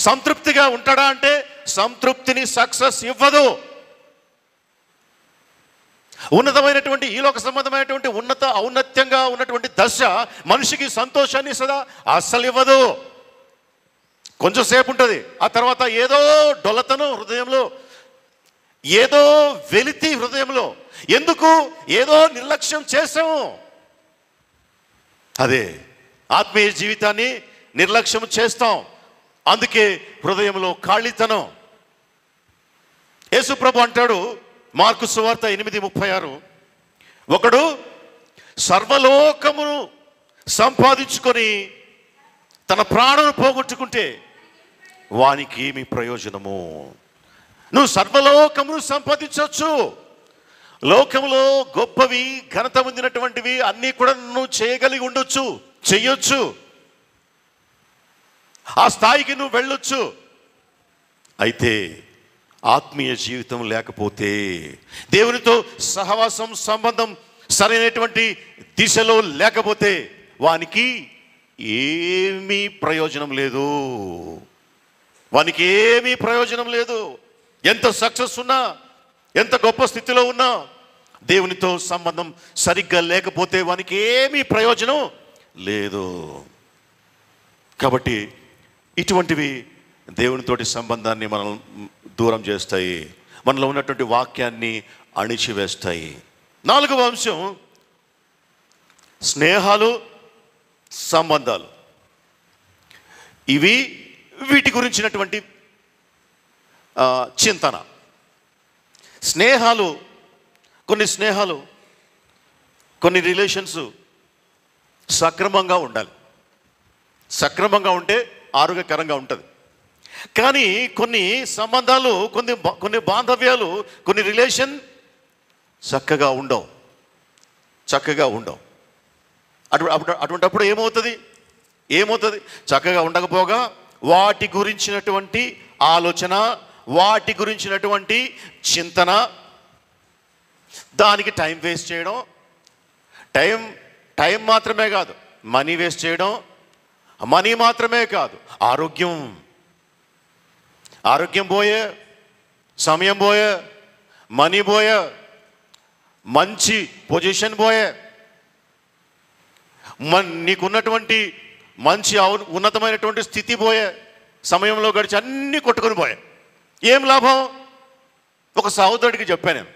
సంతృప్తిగా ఉంటాడా అంటే సంతృప్తిని సక్సెస్ ఇవ్వదు. ఉన్నతమైనటువంటి ఈ లోక సంబంధమైనటువంటి ఔన్నత్యంగా ఉన్నటువంటి దశ మనిషికి సంతోషాన్ని ఇస్తుందా? అస్సలు ఇవ్వదు. కొంచెంసేపు ఉంటుంది, ఆ తర్వాత ఏదో డొలతను హృదయంలో, ఏదో వెలితి హృదయంలో. ఎందుకు? ఏదో నిర్లక్ష్యం చేసాము. అదే ఆత్మీయ జీవితాన్ని నిర్లక్ష్యం చేస్తాం. అందుకే హృదయంలో ఖాళీతనం. యేసు ప్రభు అంటాడు, మార్కు సువార్త 8:36, ఒకడు సర్వలోకమును సంపాదించుకొని తన ప్రాణను పోగొట్టుకుంటే వానికి ఏమి ప్రయోజనము? నువ్వు సర్వలోకమును సంపాదించవచ్చు, లోకములో గొప్పవి, ఘనత పొందినటువంటివి అన్నీ కూడా నువ్వు చేయగలిగి ఉండొచ్చు, చెయ్యొచ్చు, ఆ స్థాయికి నువ్వు వెళ్ళొచ్చు. అయితే ఆత్మీయ జీవితం లేకపోతే, దేవునితో సహవాసం, సంబంధం సరైనటువంటి దిశలో లేకపోతే వానికి ఏమీ ప్రయోజనం లేదు. ఎంత సక్సెస్ ఉన్నా, ఎంత గొప్ప స్థితిలో ఉన్నా దేవునితో సంబంధం సరిగ్గా లేకపోతే వానికి ఏమీ ప్రయోజనం లేదు. కాబట్టి ఇటువంటివి దేవునితోటి సంబంధాన్ని మనం దూరం చేస్తాయి, మనలో ఉన్నటువంటి వాక్యాన్ని అణిచివేస్తాయి. 4వ అంశం స్నేహాలు, సంబంధాలు. వీటి గురించినటువంటి చింతన. కొన్ని రిలేషన్స్ సక్రమంగా ఉండాలి. సక్రమంగా ఉంటే ఆరోగ్యకరంగా ఉంటుంది. కానీ కొన్ని సంబంధాలు, కొన్ని బాంధవ్యాలు, కొన్ని రిలేషన్ చక్కగా ఉండవు. అటువంటిప్పుడు ఏమవుతుంది? చక్కగా ఉండకపోగా వాటి గురించినటువంటి ఆలోచన, వాటి గురించినటువంటి చింతన, దానికి టైం వేస్ట్ చేయడం. టైం మాత్రమే కాదు, మనీ వేస్ట్ చేయడం. మనీ మాత్రమే కాదు, ఆరోగ్యం పోయే, సమయం పోయే, మనీ పోయే, మంచి పొజిషన్ పోయే, నీకున్నటువంటి మంచి ఉన్నతమైనటువంటి స్థితి పోయే, సమయంలో గడిచి అన్నీ కొట్టుకొని పోయే. ఏం లాభం? ఒక సహోదరుడికి చెప్పాను నేను,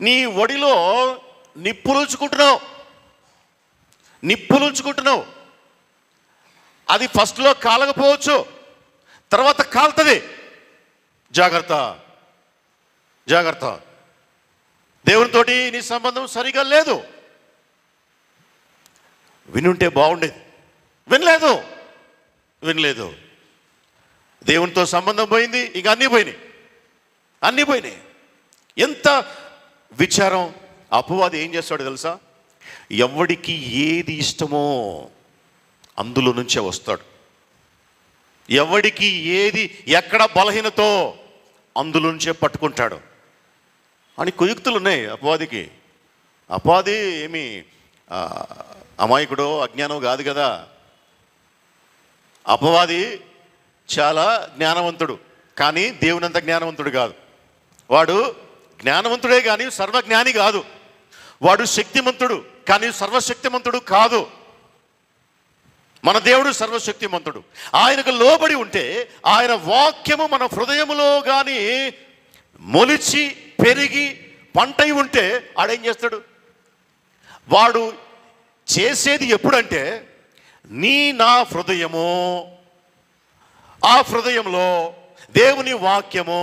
నీ ఒడిలో నిప్పులుంచుకుంటున్నావు. అది ఫస్ట్లో కాలకపోవచ్చు, తర్వాత కాలుతుంది. జాగ్రత్త. దేవునితోటి నీ సంబంధం సరిగా లేదు. వినుంటే బాగుండేది, వినలేదు. దేవునితో సంబంధం పోయింది, ఇక అన్నీ పోయినాయి. ఎంత విచారం! అపవాది ఏం చేస్తాడు తెలుసా? ఎవడికి ఏది ఇష్టమో అందులో నుంచే వస్తాడు. ఎవడికి ఏది ఎక్కడ బలహీనతో అందులో నుంచే పట్టుకుంటాడు అని కుయుక్తులు ఉన్నాయి అపవాదికి. అపవాది ఏమి అమాయకుడో అజ్ఞానం కాదు కదా. అపవాది చాలా జ్ఞానవంతుడు, కానీ దేవునంత జ్ఞానవంతుడు కాదు. వాడు జ్ఞానవంతుడే కానీ సర్వజ్ఞాని కాదు. వాడు శక్తిమంతుడు, కానీ సర్వశక్తిమంతుడు కాదు. మన దేవుడు సర్వశక్తిమంతుడు. ఆయనకు లోబడి ఉంటే ఆయన వాక్యము మన హృదయములో కానీ మొలిచి పెరిగి పంటై ఉంటే ఆడేం చేస్తాడు? వాడు చేసేది ఎప్పుడంటే, నా హృదయము, ఆ హృదయంలో దేవుని వాక్యము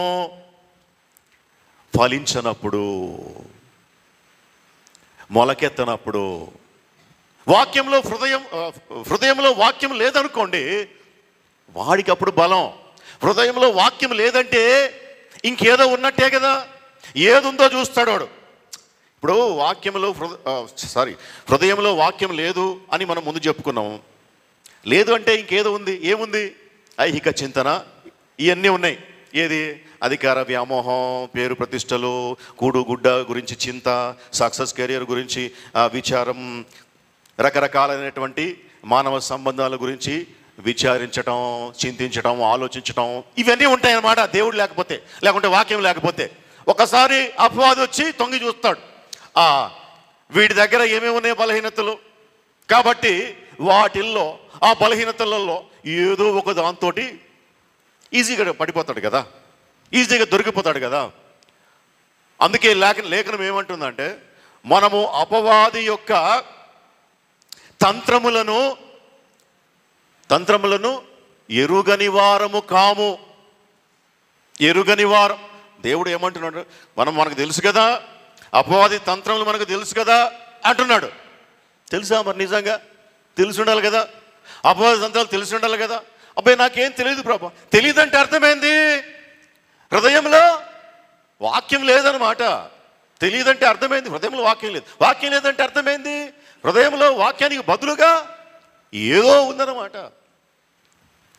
ఫలించనప్పుడు, మొలకెత్తనప్పుడు, హృదయంలో వాక్యం లేదనుకోండి, వాడికి అప్పుడు బలం. హృదయంలో వాక్యం లేదంటే ఇంకేదో ఉన్నట్టే కదా. ఏదుందో చూస్తాడు వాడు. ఇప్పుడు హృదయంలో వాక్యం లేదు అని మనం ముందు చెప్పుకున్నాము. లేదు అంటే ఇంకేదో ఉంది. ఏముంది? ఐహిక చింతన, ఇవన్నీ ఉన్నాయి. ఏది? అధికార వ్యామోహం, పేరు ప్రతిష్టలు, కూడు గుడ్డ గురించి చింత, సక్సెస్ కెరియర్ గురించి విచారం, రకరకాలైనటువంటి మానవ సంబంధాల గురించి విచారించటం, చింతించటం, ఆలోచించటం, ఇవన్నీ ఉంటాయన్నమాట. దేవుడు లేకుంటే వాక్యం లేకపోతే. ఒకసారి అపవాది వచ్చి తొంగి చూస్తాడు, వీడి దగ్గర ఏమేమి ఉన్నాయి బలహీనతలు. కాబట్టి వాటిల్లో, ఆ బలహీనతలలో ఏదో ఒక దాంతో ఈజీగా పడిపోతాడు కదా, ఈజీగా దొరికిపోతాడు కదా. అందుకే లేఖనం ఏమంటుందంటే, మనము అపవాది యొక్క తంత్రములను ఎరుగని వారము కాము. దేవుడు ఏమంటున్నాడు? మనకు తెలుసు కదా, అపవాది తంత్రములు మనకు తెలుసు కదా అంటున్నాడు. తెలుసా? మరి నిజంగా తెలిసి ఉండాలి కదా. అపవాది తంత్రాలు తెలిసి ఉండాలి కదా. అబ్బాయి నాకేం తెలియదు ప్రభా. తెలియదంటే అర్థమైంది, హృదయంలో వాక్యం లేదన్నమాట. తెలియదంటే అర్థమైంది హృదయంలో వాక్యం లేదు. వాక్యం లేదంటే అర్థమైంది హృదయంలో వాక్యానికి బదులుగా ఏదో ఉందన్నమాట.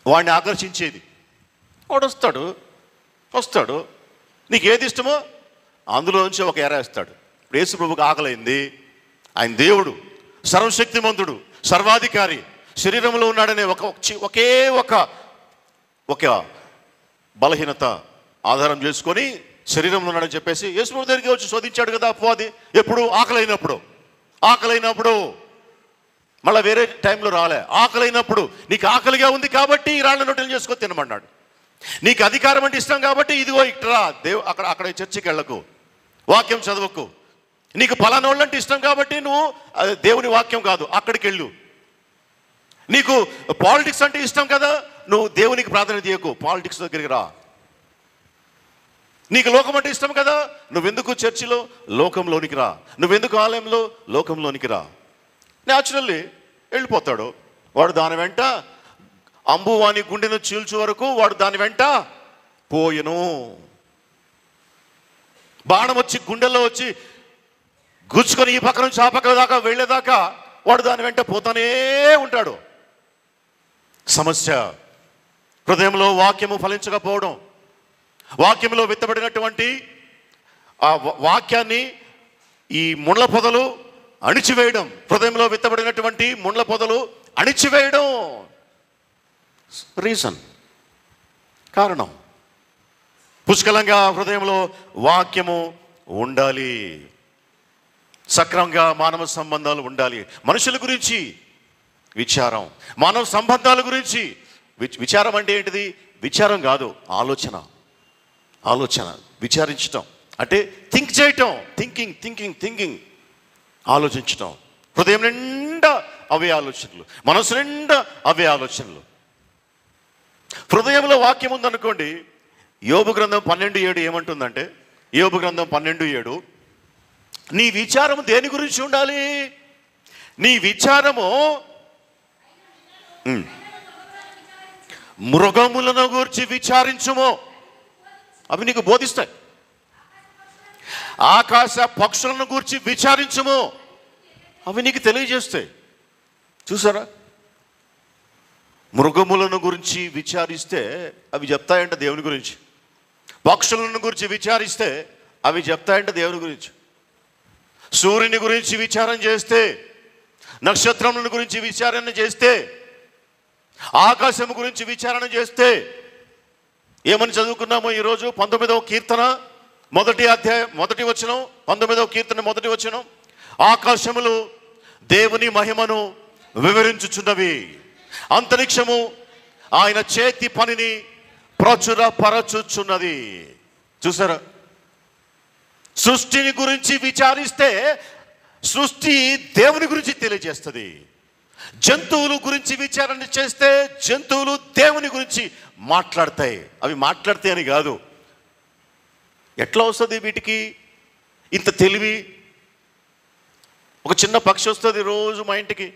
వాడిని ఆకర్షించేది. వాడు వస్తాడు, నీకు ఏది ఇష్టమో అందులో నుంచి ఒక ఎర వేస్తాడు. ఇప్పుడు యేసు ప్రభువుకి ఆకలైంది. ఆయన దేవుడు, సర్వశక్తిమంతుడు, సర్వాధికారి, శరీరంలో ఉన్నాడనే ఒకే ఒక బలహీనత ఆధారం చేసుకొని శరీరంలో ఉన్నాడని చెప్పేసి యేసు ప్రభు దగ్గరికి వచ్చి శోధించాడు కదా అపవాది. ఎప్పుడు? ఆకలైనప్పుడు. మళ్ళీ వేరే టైంలో రాలే. ఆకలైనప్పుడు, నీకు ఆకలిగా ఉంది కాబట్టి ఈ రాళ్ళ రొట్టెలు చేసుకొని తినమన్నాడు. నీకు అధికారం అంటే ఇష్టం కాబట్టి ఇదిగో ఇట్రా, అక్కడ చర్చికి వెళ్ళకు, వాక్యం చదవకు. నీకు పలానా వాళ్ళంటే ఇష్టం కాబట్టి నువ్వు దేవుని వాక్యం కాదు అక్కడికి వెళ్ళు. నీకు పాలిటిక్స్ అంటే ఇష్టం కదా, నువ్వు దేవునికి ప్రాధాన్యత ఇవ్వకు, పాలిటిక్స్ దగ్గరికి రా. నీకు లోకం అంటే ఇష్టం కదా, నువ్వెందుకు చర్చిలో? లోకంలోనికి రా. నువ్వెందుకు ఆలయంలో? లోకంలోనికి రా. న్యాచురల్లీ వెళ్ళిపోతాడు వాడు. దాని వెంట అంబువాని గుండెను చీల్చు వరకు వాడు దాని వెంట పోయెను. బాణం వచ్చి గుండెల్లో వచ్చి గుచ్చుకొని ఈ పక్క నుంచి ఆ పక్క దాకా వెళ్ళేదాకా వాడు దాని వెంట పోతానే ఉంటాడు. సమస్య హృదయంలో వాక్యము ఫలించకపోవడం, వాక్యంలో విత్తబడినటువంటి ఆ వాక్యాన్ని ఈ ముండ్ల పొదలు అణిచివేయడం. హృదయంలో విత్తబడినటువంటి ముండ్ల పొదలు అణిచివేయడం. రీజన్, కారణం. పుష్కలంగా హృదయంలో వాక్యము ఉండాలి. సక్రమంగా మానవ సంబంధాలు ఉండాలి. మనుషుల గురించి విచారం, మానవ సంబంధాల గురించి విచారం. అంటే ఏంటిది? విచారం కాదు, ఆలోచన. విచారించటం అంటే థింక్ చేయటం, థింకింగ్, ఆలోచించటం. హృదయం నిండా అవే ఆలోచనలు, మనసు నిండా అవే ఆలోచనలు. హృదయంలో వాక్యం ఉందనుకోండి. యోబు గ్రంథం 12:7 ఏమంటుందంటే, యోబు గ్రంథం 12:7, నీ విచారము దేని గురించి ఉండాలి? నీ విచారము మృగములను గురించి విచారించుము, అవి నీకు బోధిస్తాయి. ఆకాశ పక్షులను గురించి విచారించుము, అవి నీకు తెలియజేస్తాయి. చూసారా? మృగములను గురించి విచారిస్తే అవి చెప్తాయంట దేవుని గురించి. పక్షులను గురించి విచారిస్తే అవి చెప్తాయంట దేవుని గురించి. సూర్యుని గురించి విచారం చేస్తే, నక్షత్రములను గురించి విచారణ చేస్తే, ఆకాశము గురించి విచారణ చేస్తే ఏమని చదువుకున్నామో ఈరోజు 19వ కీర్తన 1వ అధ్యాయం 1వ వచనం, 19వ కీర్తన 1వ వచనం, ఆకాశములు దేవుని మహిమను వివరించుచున్నవి, అంతరిక్షము ఆయన చేతి పనిని ప్రచురపరచుచున్నది. చూసారా? సృష్టిని గురించి విచారిస్తే సృష్టి దేవుని గురించి తెలియజేస్తుంది. జంతువుల గురించి విచారణ చేస్తే జంతువులు దేవుని గురించి మాట్లాడతాయి. అవి మాట్లాడతాయి అని కాదు. ఎట్లా వస్తుంది వీటికి ఇంత తెలివి? ఒక చిన్న పక్షి వస్తుంది రోజు మా ఇంటికి,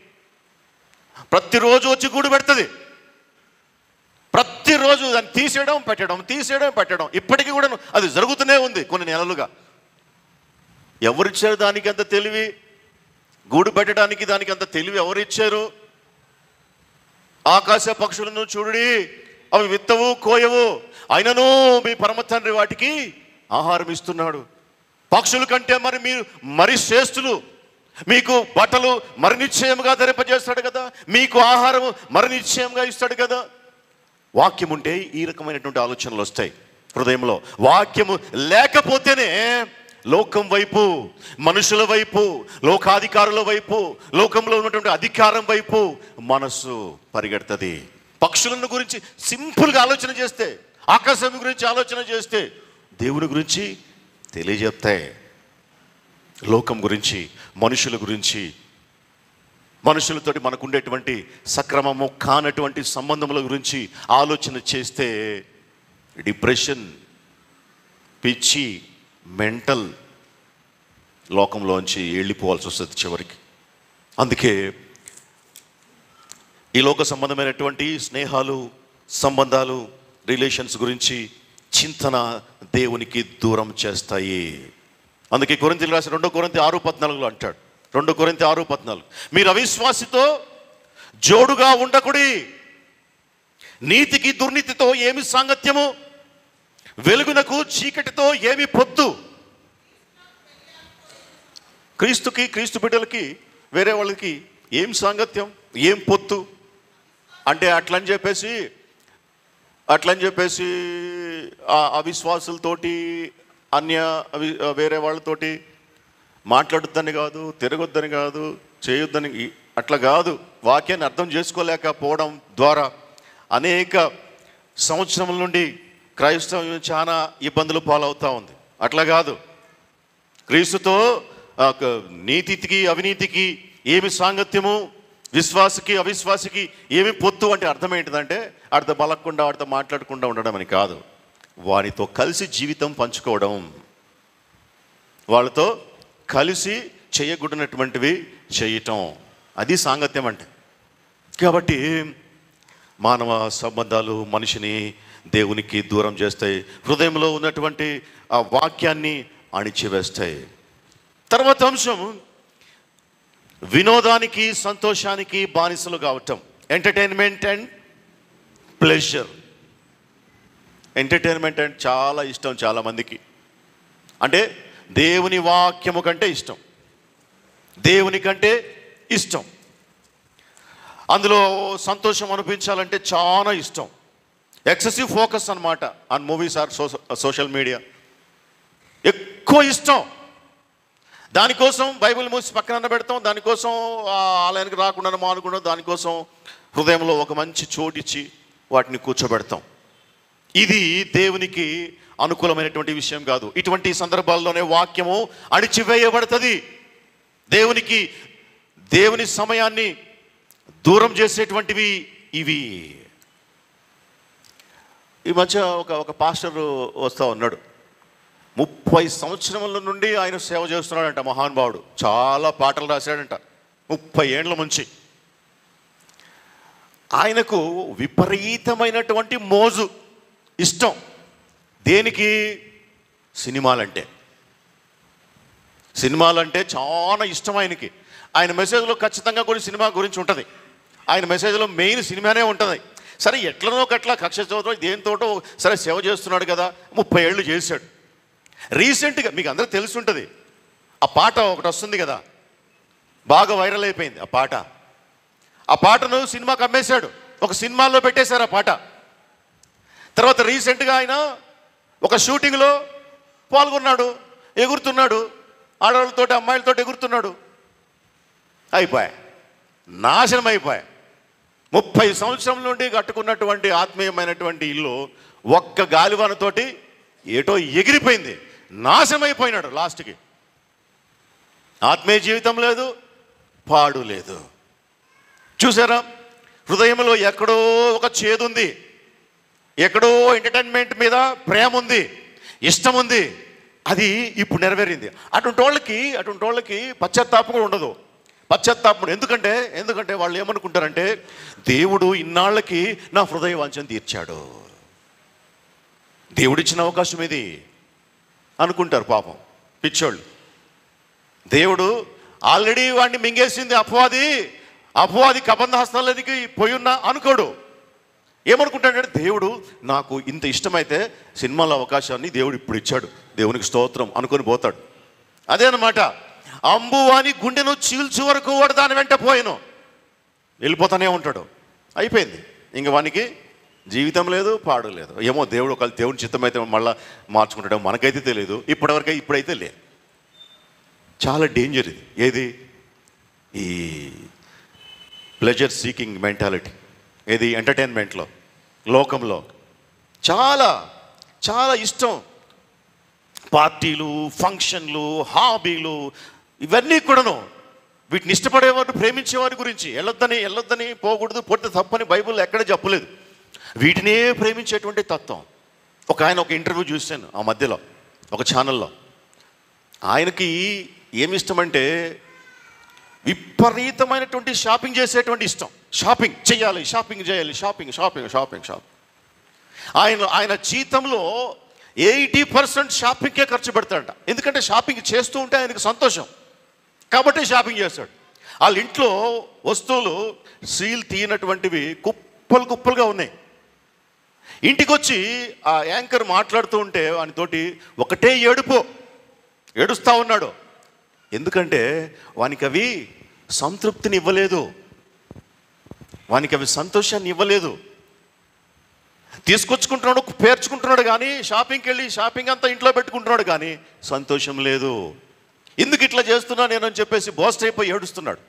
ప్రతిరోజు వచ్చి గూడు పెడుతుంది. ప్రతిరోజు దాన్ని తీసేయడం పెట్టడం ఇప్పటికీ కూడా అది జరుగుతూనే ఉంది కొన్ని నెలలుగా. ఎవరిచ్చారు దానికి అంత తెలివి? గూడు పెట్టడానికి దానికి అంత తెలివి ఎవరిచ్చారు? ఆకాశ పక్షులను చూడుడి, అవి విత్తవు కోయవు, అయినను మీ పరమ తండ్రి వాటికి ఆహారం ఇస్తున్నాడు. పక్షుల కంటే మీరు మరి శ్రేష్ఠులు. మీకు బట్టలు మరి నిశ్చయంగా ధరింపజేస్తాడు కదా, మీకు ఆహారం మరి నిశ్చయంగా ఇస్తాడు కదా. వాక్యం ఉంటే ఈ రకమైనటువంటి ఆలోచనలు వస్తాయి హృదయంలో. వాక్యము లేకపోతేనే లోకం వైపు, మనుషుల వైపు, లోకాధికారుల వైపు, లోకంలో ఉన్నటువంటి అధికారం వైపు మనస్సు పరిగెడుతుంది. పక్షులను గురించి సింపుల్గా ఆలోచన చేస్తే, ఆకాశం గురించి ఆలోచన చేస్తే దేవుని గురించి తెలియజెప్తాయి. లోకం గురించి, మనుషుల గురించి, మనుషులతోటి మనకు ఉండేటువంటి సక్రమము కానటువంటి సంబంధముల గురించి ఆలోచన చేస్తే డిప్రెషన్, పిచ్చి, మెంటల్ లోకంలోంచి వెళ్ళిపోవాల్సి వస్తుంది చివరికి. అందుకే ఈ లోక సంబంధమైనటువంటి స్నేహాలు, సంబంధాలు, రిలేషన్స్ గురించి చింతన దేవునికి దూరం చేస్తాయి. అందుకే కొరింథీయులకు రాసిన 2 కొరింథీ 6:14 అంటాడు, 2 కొరింథీ 6:14, మీరు అవిశ్వాసితో జోడుగా ఉండకుడి, నీతికి దుర్నీతితో ఏమి సాంగత్యము, వెలుగునకు చీకటితో ఏమి పొత్తు. క్రీస్తుకి, క్రీస్తు బిడ్డలకి, వేరే వాళ్ళకి ఏం సాంగత్యం, ఏం పొత్తు అంటే అట్లని చెప్పేసి అవిశ్వాసులతోటి అన్య వేరే వాళ్ళతోటి మాట్లాడొద్దని కాదు, తిరగొద్దని కాదు, చేయొద్దని అట్లా కాదు. వాక్యాన్ని అర్థం చేసుకోలేకపోవడం ద్వారా అనేక సంవత్సరముల నుండి క్రైస్తవం చాలా ఇబ్బందులు పాలవుతూ ఉంది. అట్లా కాదు. క్రీస్తుతో నీతికి అవినీతికి ఏమి సాంగత్యము, విశ్వాసకి అవిశ్వాసకి ఏమి పొత్తు అంటే అర్థం ఏంటిదంటే వాడితో బలకుండా వాడితో మాట్లాడకుండా ఉండడం అని కాదు. వారితో కలిసి జీవితం పంచుకోవడం, వాళ్ళతో కలిసి చేయకూడనటువంటివి చేయటం, అది సాంగత్యం అంటే. కాబట్టి మానవ సంబంధాలు మనిషిని దేవునికి దూరం చేస్తాయి, హృదయంలో ఉన్నటువంటి ఆ వాక్యాన్ని అణిచివేస్తాయి. తర్వాత అంశం వినోదానికి సంతోషానికి బానిసలు కావటం. Entertainment and pleasure. ఎంటర్టైన్మెంట్ అంటే చాలా ఇష్టం చాలామందికి. అంటే దేవుని వాక్యము కంటే ఇష్టం, దేవుని కంటే ఇష్టం. అందులో సంతోషం అనిపించాలంటే చాలా ఇష్టం. ఎక్సెసివ్ ఫోకస్ అన్నమాట on movies or social media. ఎక్కువ ఇష్టం. దానికోసం బైబిల్ మూసి పక్కన పెడతాం, దానికోసం ఆలయానికి రాకుండా మానుకుంటాం, దానికోసం హృదయంలో ఒక మంచి చోటిచ్చి వాటిని కూర్చోబెడతాం. ఇది దేవునికి అనుకూలమైనటువంటి విషయం కాదు. ఇటువంటి సందర్భాల్లోనే వాక్యము అణిచివేయబడుతుంది. దేవుని సమయాన్ని దూరం చేసేటువంటివి ఇవి. ఈ మధ్య ఒక పాస్టర్ వస్తూ ఉన్నాడు. 30 సంవత్సరముల నుండి ఆయన సేవ చేస్తున్నాడంట. మహానుభావుడు చాలా పాటలు రాశాడంట 30 ఏండ్ల నుంచి. ఆయనకు విపరీతమైనటువంటి మోజు, ఇష్టం దేనికి? సినిమాలంటే చాలా ఇష్టం ఆయనకి. ఆయన మెసేజ్లో ఖచ్చితంగా కొన్ని సినిమా గురించి ఉంటుంది. ఆయన మెసేజ్లో మెయిన్ సినిమానే ఉంటుంది. సరే ఎట్లనో కట్లా కక్ష చదువుతో దేనితోటో సరే సేవ చేస్తున్నాడు కదా, 30 ఏళ్ళు చేశాడు. రీసెంట్గా మీకు అందరూ తెలిసి ఉంటుంది, ఆ పాట ఒకటి వస్తుంది కదా, బాగా వైరల్ అయిపోయింది ఆ పాట. ఆ పాటను సినిమాకి అమ్మేశాడు, ఒక సినిమాల్లో పెట్టేశారు ఆ పాట. తర్వాత రీసెంట్గా ఆయన ఒక షూటింగ్లో పాల్గొన్నాడు, ఎగురుతున్నాడు, ఆడవాళ్ళతోటి అమ్మాయిలతో ఎగురుతున్నాడు. అయిపోయా, నాశనం అయిపోయా. 30 సంవత్సరం నుండి కట్టుకున్నటువంటి ఆత్మీయమైనటువంటి ఇల్లు ఒక్క గాలివానతోటి ఏటో ఎగిరిపోయింది, నాశనం అయిపోయినాడు. లాస్ట్కి ఆత్మీయ జీవితం లేదు, పాడు లేదు. చూసారా, హృదయంలో ఎక్కడో ఒక చేదు ఉంది, ఎక్కడో ఎంటర్టైన్మెంట్ మీద ప్రేమ ఉంది, ఇష్టం ఉంది. అది ఇప్పుడు నెరవేరింది. అటువంటి వాళ్ళకి పశ్చాత్తాపం కూడా ఉండదు. పశ్చాత్తాపం ఎందుకంటే వాళ్ళు ఏమనుకుంటారంటే, దేవుడు ఇన్నాళ్ళకి నా హృదయ వాంఛను తీర్చాడు, దేవుడిచ్చిన అవకాశం ఇది అనుకుంటారు. పాపం పిచ్చోళ్ళు. దేవుడు ఆల్రెడీ వాడిని మింగేసింది అపవాది కబంధ హస్తాలకి పోయి ఉన్నా అనుకోడు. ఏమనుకుంటాడంటే, దేవుడు నాకు ఇంత ఇష్టమైతే సినిమాల అవకాశాన్ని దేవుడు ఇప్పుడు ఇచ్చాడు, దేవునికి స్తోత్రం అనుకొని పోతాడు. అదే అన్నమాట. అంబువాని గుండెను చీల్చు వరకు వాడు దాని వెంట పోయాను, వెళ్ళిపోతానే ఉంటాడు. అయిపోయింది, ఇంక వానికి జీవితం లేదు, పాడు లేదు. ఏమో దేవుడు ఒకవేళ దేవుని చిత్తం అయితే మళ్ళీ మార్చుకుంటాడో మనకైతే తెలియదు. ఇప్పుడైతే లేదు. చాలా డేంజర్ ఇది. ఏది? ఈ ప్లెజర్ సీకింగ్ మెంటాలిటీ. ఏది? ఎంటర్టైన్మెంట్లో, లోకంలో చాలా చాలా ఇష్టం. పార్టీలు, ఫంక్షన్లు, హాబీలు, ఇవన్నీ కూడాను వీటిని ఇష్టపడేవారు, ప్రేమించేవారి గురించి. వెళ్ళొద్దని పోకూడదు, పోతే తప్పని బైబిల్లో ఎక్కడ చెప్పలేదు. వీటినే ప్రేమించేటువంటి తత్వం. ఒక ఇంటర్వ్యూ చూశాను ఆ మధ్యలో ఒక ఛానల్లో. ఆయనకి ఏమి ఇష్టమంటే విపరీతమైనటువంటి షాపింగ్ చేసేటువంటి ఇష్టం. షాపింగ్ చేయాలి. ఆయన జీతంలో 80% షాపింగ్కే ఖర్చు పెడతాడంట. ఎందుకంటే షాపింగ్ చేస్తూ ఉంటే ఆయనకు సంతోషం కాబట్టి షాపింగ్ చేస్తాడు. వాళ్ళ ఇంట్లో వస్తువులు సీల్ తీయనటువంటివి కుప్పలుగా ఉన్నాయి. ఇంటికి వచ్చి ఆ యాంకర్ మాట్లాడుతూ ఉంటే వానితోటి ఒకటే ఏడుస్తూ ఉన్నాడు. ఎందుకంటే వానికి అవి సంతృప్తిని ఇవ్వలేదు, వానికి అవి సంతోషాన్ని ఇవ్వలేదు. తీసుకొచ్చుకుంటున్నాడు, పేర్చుకుంటున్నాడు, కానీ షాపింగ్కి వెళ్ళి షాపింగ్ అంతా ఇంట్లో పెట్టుకుంటున్నాడు, కానీ సంతోషం లేదు. ఎందుకు ఇట్లా చేస్తున్నా నేను అని చెప్పేసి బోస్ట్ అయిపోయి ఏడుస్తున్నాడు.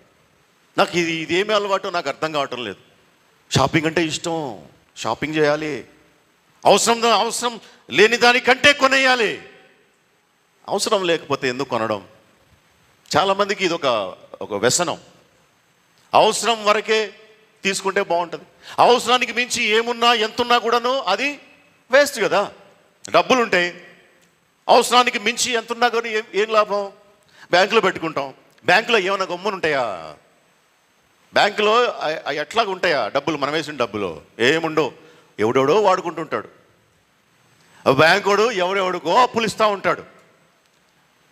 నాకు ఇదేమి అలవాటో నాకు అర్థం కావటం లేదు. షాపింగ్ అంటే ఇష్టం, షాపింగ్ చేయాలి, అవసరం లేని దానికంటే కొనేయాలి. అవసరం లేకపోతే ఎందుకు కొనడం? చాలామందికి ఇది ఒక వ్యసనం. అవసరం వరకే తీసుకుంటే బాగుంటుంది. అవసరానికి మించి ఏమున్నా ఎంతున్నా కూడాను అది వేస్ట్ కదా. డబ్బులు ఉంటాయి, అవసరానికి మించి ఎంతున్నా కానీ ఏం లాభం? బ్యాంకులో పెట్టుకుంటాం. బ్యాంకులో ఏమైనా గమ్మున ఉంటాయా? బ్యాంకులో ఎట్లాగా ఉంటాయా డబ్బులు? మనం వేసిన డబ్బులు ఏముండవు. ఎవడెవడో వాడుకుంటుంటాడు. బ్యాంకుడు ఎవడెవడికో అప్పులు ఇస్తూ ఉంటాడు.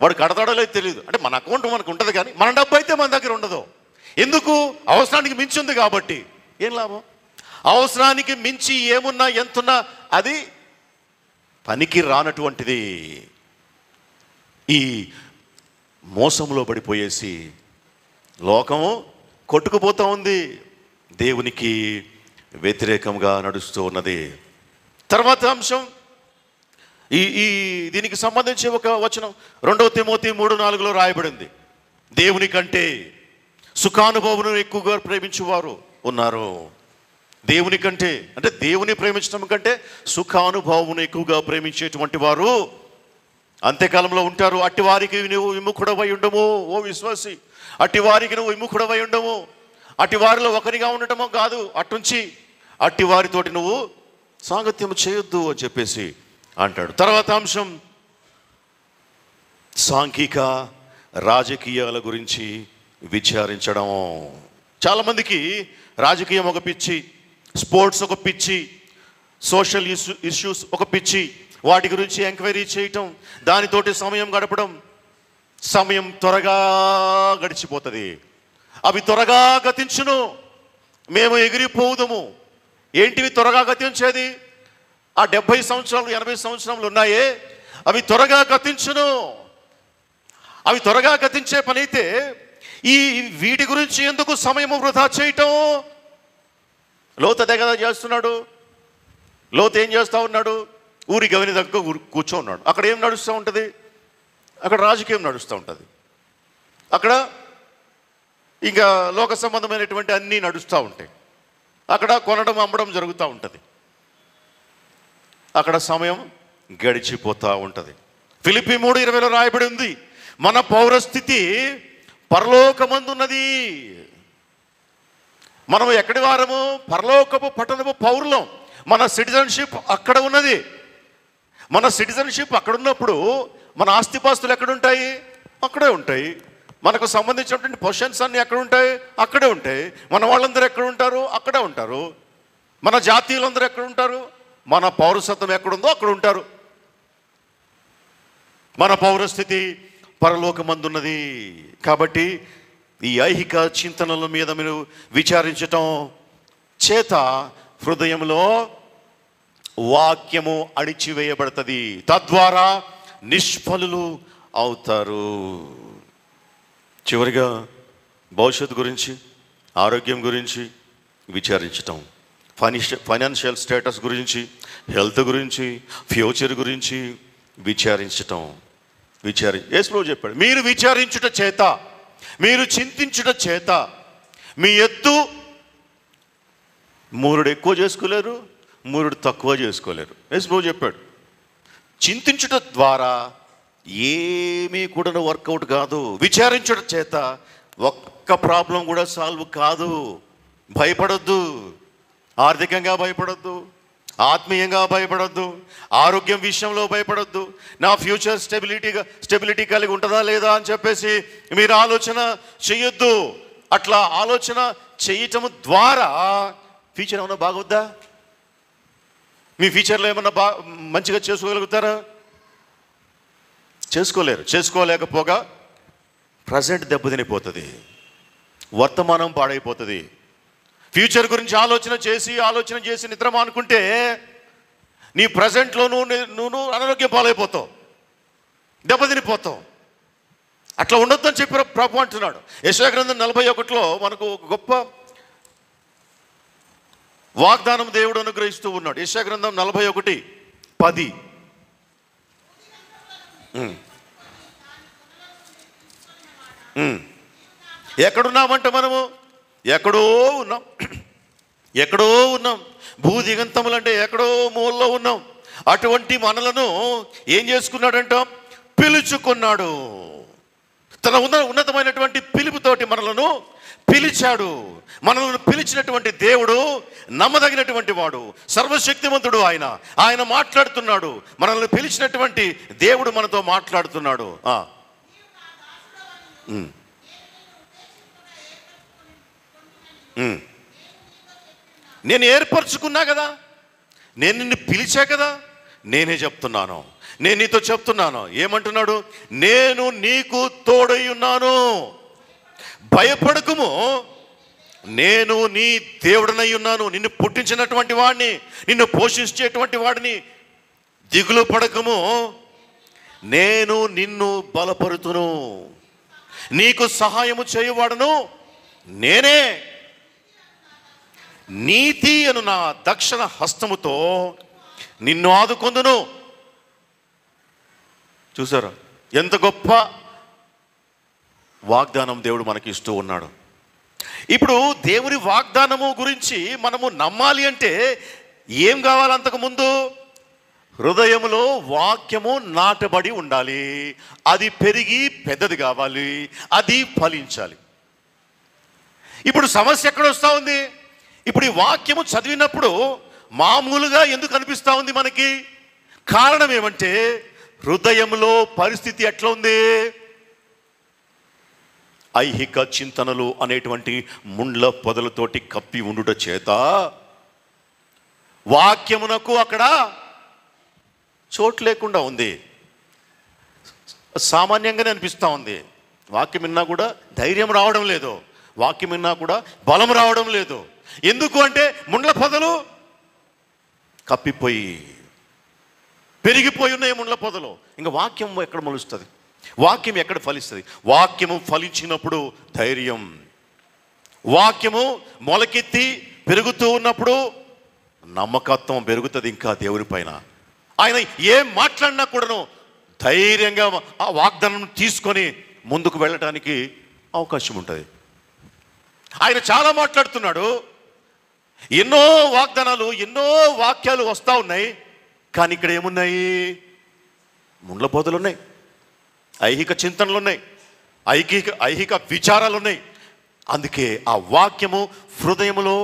వాడు కడతాడో లేదు తెలియదు. అంటే మన అకౌంట్ మనకు ఉంటుంది, కానీ మన డబ్బు అయితే మన దగ్గర ఉండదు. ఎందుకు? అవసరానికి మించి ఉంది కాబట్టి. ఏం లాభం? అవసరానికి మించి ఏమున్నా ఎంతున్నా అది పనికి రానటువంటిది. ఈ మోసంలో పడిపోయేసి లోకము కొట్టుకుపోతూ ఉంది, దేవునికి వ్యతిరేకంగా నడుస్తూ ఉన్నది. తర్వాత అంశం, ఈ దీనికి సంబంధించి ఒక వచనం 2 తిమోతి 3:4 రాయబడింది. దేవుని కంటే సుఖానుభవం ఎక్కువగా ప్రేమించువారు ఉన్నారు. దేవుని కంటే అంటే దేవుని ప్రేమించడం కంటే సుఖానుభవం ఎక్కువగా ప్రేమించేటువంటి వారు అంత్యకాలంలో ఉంటారు. అట్టి వారికి నువ్వు విముఖుడవై ఉండము ఓ విశ్వాసి. అట్టి వారికి నువ్వు విముఖుడవై ఉండము. అట్టి వారిలో ఒకరిగా ఉండటమో కాదు, అట్నుంచి అట్టి వారితోటి నువ్వు సాంగత్యం చేయొద్దు అని చెప్పేసి అంటాడు. తర్వాత అంశం, సాంఘిక రాజకీయాల గురించి విచారించడం. చాలామందికి రాజకీయం ఒక పిచ్చి, స్పోర్ట్స్ ఒక పిచ్చి, సోషల్ ఇష్యూస్ ఒక పిచ్చి. వాటి గురించి ఎంక్వైరీ చేయటం, దానితోటి సమయం గడపడం. సమయం త్వరగా గడిచిపోతుంది. అవి త్వరగా గతించును, మేము ఎగిరిపోవుదము. ఏంటివి త్వరగా గతించేది? ఆ 70 సంవత్సరాలు 80 సంవత్సరాలు ఉన్నాయే, అవి త్వరగా గతించును. అవి త్వరగా గతించే పని అయితే వీటి గురించి ఎందుకు సమయం వృధా చేయటం? లోతు అదే కదా చేస్తున్నాడు. లోతు ఏం చేస్తూ ఉన్నాడు? ఊరి గవిని దగ్గర కూర్చో ఉన్నాడు. అక్కడ ఏం నడుస్తూ ఉంటుంది? అక్కడ రాజకీయం నడుస్తూ ఉంటుంది. అక్కడ ఇంకా లోక సంబంధమైనటువంటి అన్నీ నడుస్తూ ఉంటాయి. అక్కడ కొనడం అమ్మడం జరుగుతూ ఉంటుంది. అక్కడ సమయం గడిచిపోతూ ఉంటుంది. ఫిలిప్పీ 3:20 రాయబడి ఉంది, మన పౌరస్థితి పరలోకమందున్నది. మనం ఎక్కడి వారము? పరలోకపు పట్టణపు పౌరులం. మన సిటిజన్షిప్ అక్కడ ఉన్నది. మన సిటిజన్షిప్ అక్కడ ఉన్నప్పుడు మన ఆస్తిపాస్తులు ఎక్కడుంటాయి? అక్కడే ఉంటాయి. మనకు సంబంధించినటువంటి పొజిషన్స్ అన్నీ ఎక్కడ ఉంటాయి? అక్కడే ఉంటాయి. మన వాళ్ళందరూ ఎక్కడ ఉంటారు? అక్కడే ఉంటారు. మన జాతీయులందరూ ఎక్కడ ఉంటారు? మన పౌరసత్వం ఎక్కడుందో అక్కడ ఉంటారు. మన పౌరస్థితి పరలోకమందున్నది. కాబట్టి ఈ ఐహిక చింతనల మీద మీరు విచారించటం చేత హృదయంలో వాక్యము అణిచివేయబడుతుంది. తద్వారా నిష్ఫలులు అవుతారు. చివరిగా భవిష్యత్తు గురించి, ఆరోగ్యం గురించి విచారించటం, ఫైనాన్షియల్ స్టేటస్ గురించి, హెల్త్ గురించి, ఫ్యూచర్ గురించి విచారించటం. యేసు చెప్పాడు, మీరు విచారించుట చేత, మీరు చింతించుట చేత మీ ఎత్తు మూరుడు ఎక్కువ చేసుకోలేరు, మూరుడు తక్కువ చేసుకోలేరు. యేసు చెప్పాడు. చింతించుట ద్వారా ఏమీ కూడా వర్కౌట్ కాదు. విచారించుట చేత ఒక్క ప్రాబ్లం కూడా సాల్వ్ కాదు. భయపడొద్దు. ఆర్థికంగా భయపడొద్దు, ఆత్మీయంగా భయపడొద్దు, ఆరోగ్యం విషయంలో భయపడొద్దు. నా ఫ్యూచర్ స్టెబిలిటీ కలిగి ఉంటుందా లేదా అని చెప్పేసి మీరు ఆలోచన చెయ్యొద్దు. అట్లా ఆలోచన చేయటం ద్వారా ఫ్యూచర్ ఏమన్నా బాగొద్దా? మీ ఫ్యూచర్లో ఏమన్నా మంచిగా చేసుకోగలుగుతారా? చేసుకోలేరు. చేసుకోలేకపోగా ప్రజెంట్ దెబ్బతినిపోతుంది, వర్తమానం పాడైపోతుంది. ఫ్యూచర్ గురించి ఆలోచన చేసి నిద్ర అనుకుంటే నీ ప్రజెంట్లో నువ్వు అనారోగ్యం పాలైపోతావు, దెబ్బతినిపోతావు. అట్లా ఉండొద్దని చెప్పి ప్రభు అంటున్నాడు. యెషయా గ్రంథం 41లో మనకు ఒక గొప్ప వాగ్దానం దేవుడు అనుగ్రహిస్తూ ఉన్నాడు. యెషయా గ్రంథం 41:10. ఎక్కడున్నామంట మనము? ఎక్కడో ఉన్నాం, ఎక్కడో ఉన్నాం. భూదిగంతములు అంటే ఎక్కడో మూలలో ఉన్నాం. అటువంటి మనలను ఏం చేసుకున్నాడంట? పిలుచుకున్నాడు. తన ఉన్నతమైనటువంటి పిలుపుతోటి మనలను పిలిచాడు. మనల్ని పిలిచినటువంటి దేవుడు నమ్మదగినటువంటి వాడు, సర్వశక్తివంతుడు. ఆయన మాట్లాడుతున్నాడు. మనల్ని పిలిచినటువంటి దేవుడు మనతో మాట్లాడుతున్నాడు. నేను ఏర్పరచుకున్నా కదా, నేను నిన్ను పిలిచా కదా, నేనే చెప్తున్నాను, నేను నీతో చెప్తున్నాను. ఏమంటున్నాడు? నేను నీకు తోడై ఉన్నాను, భయపడకుము, నేను నీ దేవుడనై ఉన్నాను, నిన్ను పుట్టించినటువంటి వాడిని, నిన్ను పోషించేటువంటి వాడిని. దిగులు పడకము, నేను నిన్ను బలపరుతును, నీకు సహాయము చేయువాడను నేనే. నీతి అను నా దక్షిణ హస్తముతో నిన్ను ఆదుకొందును. చూసారా ఎంత గొప్ప వాగ్దానం దేవుడు మనకి ఇస్తూ ఉన్నాడు. ఇప్పుడు దేవుని వాగ్దానము గురించి మనము నమ్మాలి అంటే ఏం కావాలి? అంతకుముందు హృదయంలో వాక్యము నాటబడి ఉండాలి, అది పెరిగి పెద్దది కావాలి, అది ఫలించాలి. ఇప్పుడు సమస్య ఎక్కడ వస్తూ ఉంది? ఇప్పుడు ఈ వాక్యము చదివినప్పుడు మామూలుగా ఎందుకు అనిపిస్తూ ఉంది మనకి? కారణం ఏమంటే హృదయంలో పరిస్థితి ఎట్లా ఉంది? ఐహిక చింతనలు అనేటువంటి ముండ్ల పొదలతోటి కప్పి ఉండుట చేత వాక్యమునకు అక్కడ చోటు లేకుండా ఉంది. సామాన్యంగానే అనిపిస్తూ ఉంది. వాక్యం విన్నా కూడా ధైర్యం రావడం లేదు, వాక్యం విన్నా కూడా బలం రావడం లేదు. ఎందుకు అంటే ముండ్ల పొదలు కప్పిపోయి పెరిగిపోయి ఉన్నాయి ముండ్ల పొదలు. ఇంకా వాక్యం ఎక్కడ మొలుస్తుంది? వాక్యం ఎక్కడ ఫలిస్తుంది? వాక్యము ఫలించినప్పుడు ధైర్యం, వాక్యము మొలకెత్తి పెరుగుతూ ఉన్నప్పుడు నమ్మకత్వం పెరుగుతుంది ఇంకా దేవుని పైన. ఆయన ఏం మాట్లాడినా కూడాను ధైర్యంగా ఆ వాగ్దానం తీసుకొని ముందుకు వెళ్ళటానికి అవకాశం ఉంటుంది. ఆయన చాలా మాట్లాడుతున్నాడు, ఎన్నో వాగ్దానాలు, ఎన్నో వాక్యాలు వస్తూ ఉన్నాయి. కానీ ఇక్కడ ఏమున్నాయి? ముండ్ల పొదలు ఉన్నాయి, ఐహిక చింతనలు ఉన్నాయి, ఐహిక విచారాలు ఉన్నాయి. అందుకే ఆ వాక్యము హృదయములో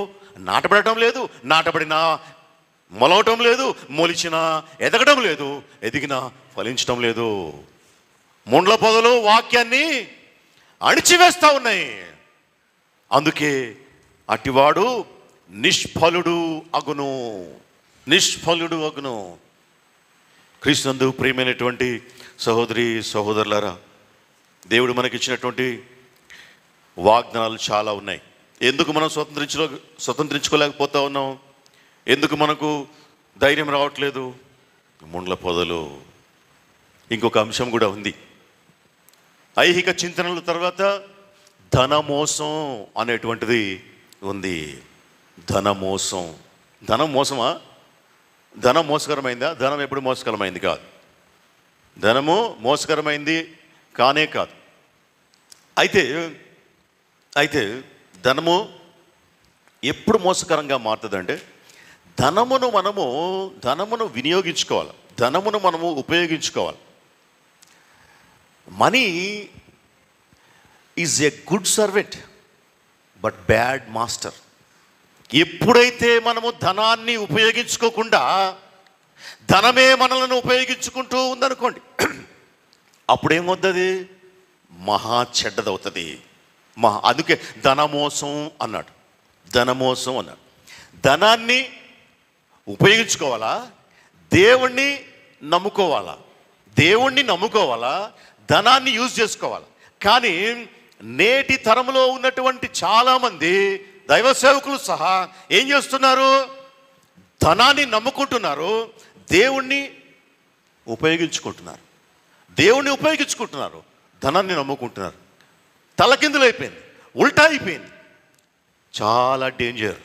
నాటబడటం లేదు, నాటబడినా మొలవటం లేదు, మొలిచినా ఎదగడం లేదు, ఎదిగినా ఫలించటం లేదు. ముండ్ల పొదలు వాక్యాన్ని అణిచివేస్తూ ఉన్నాయి. అందుకే అటివాడు నిష్ఫలుడు అగును, నిష్ఫలుడు అగును. క్రీస్తునందు ప్రియమైనటువంటి సహోదరి సహోదరులారా, దేవుడు మనకిచ్చినటువంటి వాగ్దానాలు చాలా ఉన్నాయి. ఎందుకు మనం స్వతంత్రించుకోలేకపోతా ఉన్నాం? ఎందుకు మనకు ధైర్యం రావట్లేదు? ముండ్ల పొదలు. ఇంకొక అంశం కూడా ఉంది. ఐహిక చింతనల తర్వాత ధనమోసం అనేటువంటిది ఉంది. ధనమోసం. ధనం మోసమా? ధనం మోసకరమైందా? ధనం ఎప్పుడు మోసకరమైంది కాదు. ధనము మోసకరమైంది కానే కాదు. అయితే ధనము ఎప్పుడు మోసకరంగా మారుతుందంటే ధనమును వినియోగించుకోవాలి, ధనమును మనము ఉపయోగించుకోవాలి. Money is a good servant but bad master. ఎప్పుడైతే మనము ధనాన్ని ఉపయోగించుకోకుండా ధనమే మనలను ఉపయోగించుకుంటూ ఉందనుకోండి, అప్పుడేమవుతుంది? మహా చెడ్డదవుతుంది. అందుకే ధనమోసం అన్నాడు. ధనమోసం అన్నాడు. ధనాన్ని ఉపయోగించుకోవాలా? దేవుణ్ణి నమ్ముకోవాలా? దేవుణ్ణి నమ్ముకోవాలా? ధనాన్ని యూజ్ చేసుకోవాలా? కానీ నేటి తరంలో ఉన్నటువంటి చాలామంది దైవ సేవకులు సహా ఏం చేస్తున్నారు? ధనాన్ని నమ్ముకుంటున్నారు, దేవుణ్ణి ఉపయోగించుకుంటున్నారు. దేవుణ్ణి ఉపయోగించుకుంటున్నారు, ధనాన్ని నమ్ముకుంటున్నారు. తలకిందులైపోయింది, ఉల్టా అయిపోయింది. చాలా డేంజర్.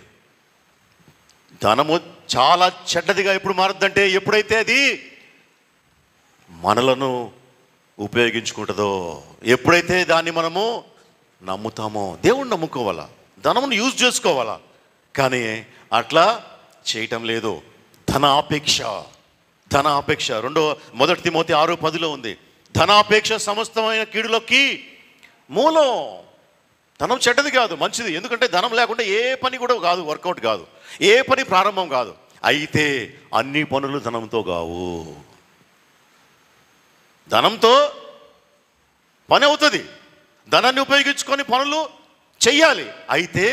ధనము చాలా చెడ్డదిగా ఎప్పుడు మారుద్దంటే ఎప్పుడైతే అది మనలను ఉపయోగించుకుంటుందో, ఎప్పుడైతే దాన్ని మనము నమ్ముతామో. దేవుణ్ణి నమ్ముకోవాలా, ధనమును యూజ్ చేసుకోవాలా, కానీ అట్లా చేయటం లేదు. ధనాపేక్ష. మొదటి తిమోతి 6:10 ఉంది. ధనాపేక్ష సమస్తమైన కీడులకి మూలం. ధనం చెడ్డది కాదు, మంచిది. ఎందుకంటే ధనం లేకుండా ఏ పని కూడా కాదు, వర్కౌట్ కాదు, ఏ పని ప్రారంభం కాదు. అయితే అన్ని పనులు ధనంతో కావు. ధనంతో పని అవుతుంది, ధనాన్ని ఉపయోగించుకొని పనులు చెయ్యాలి. అయితే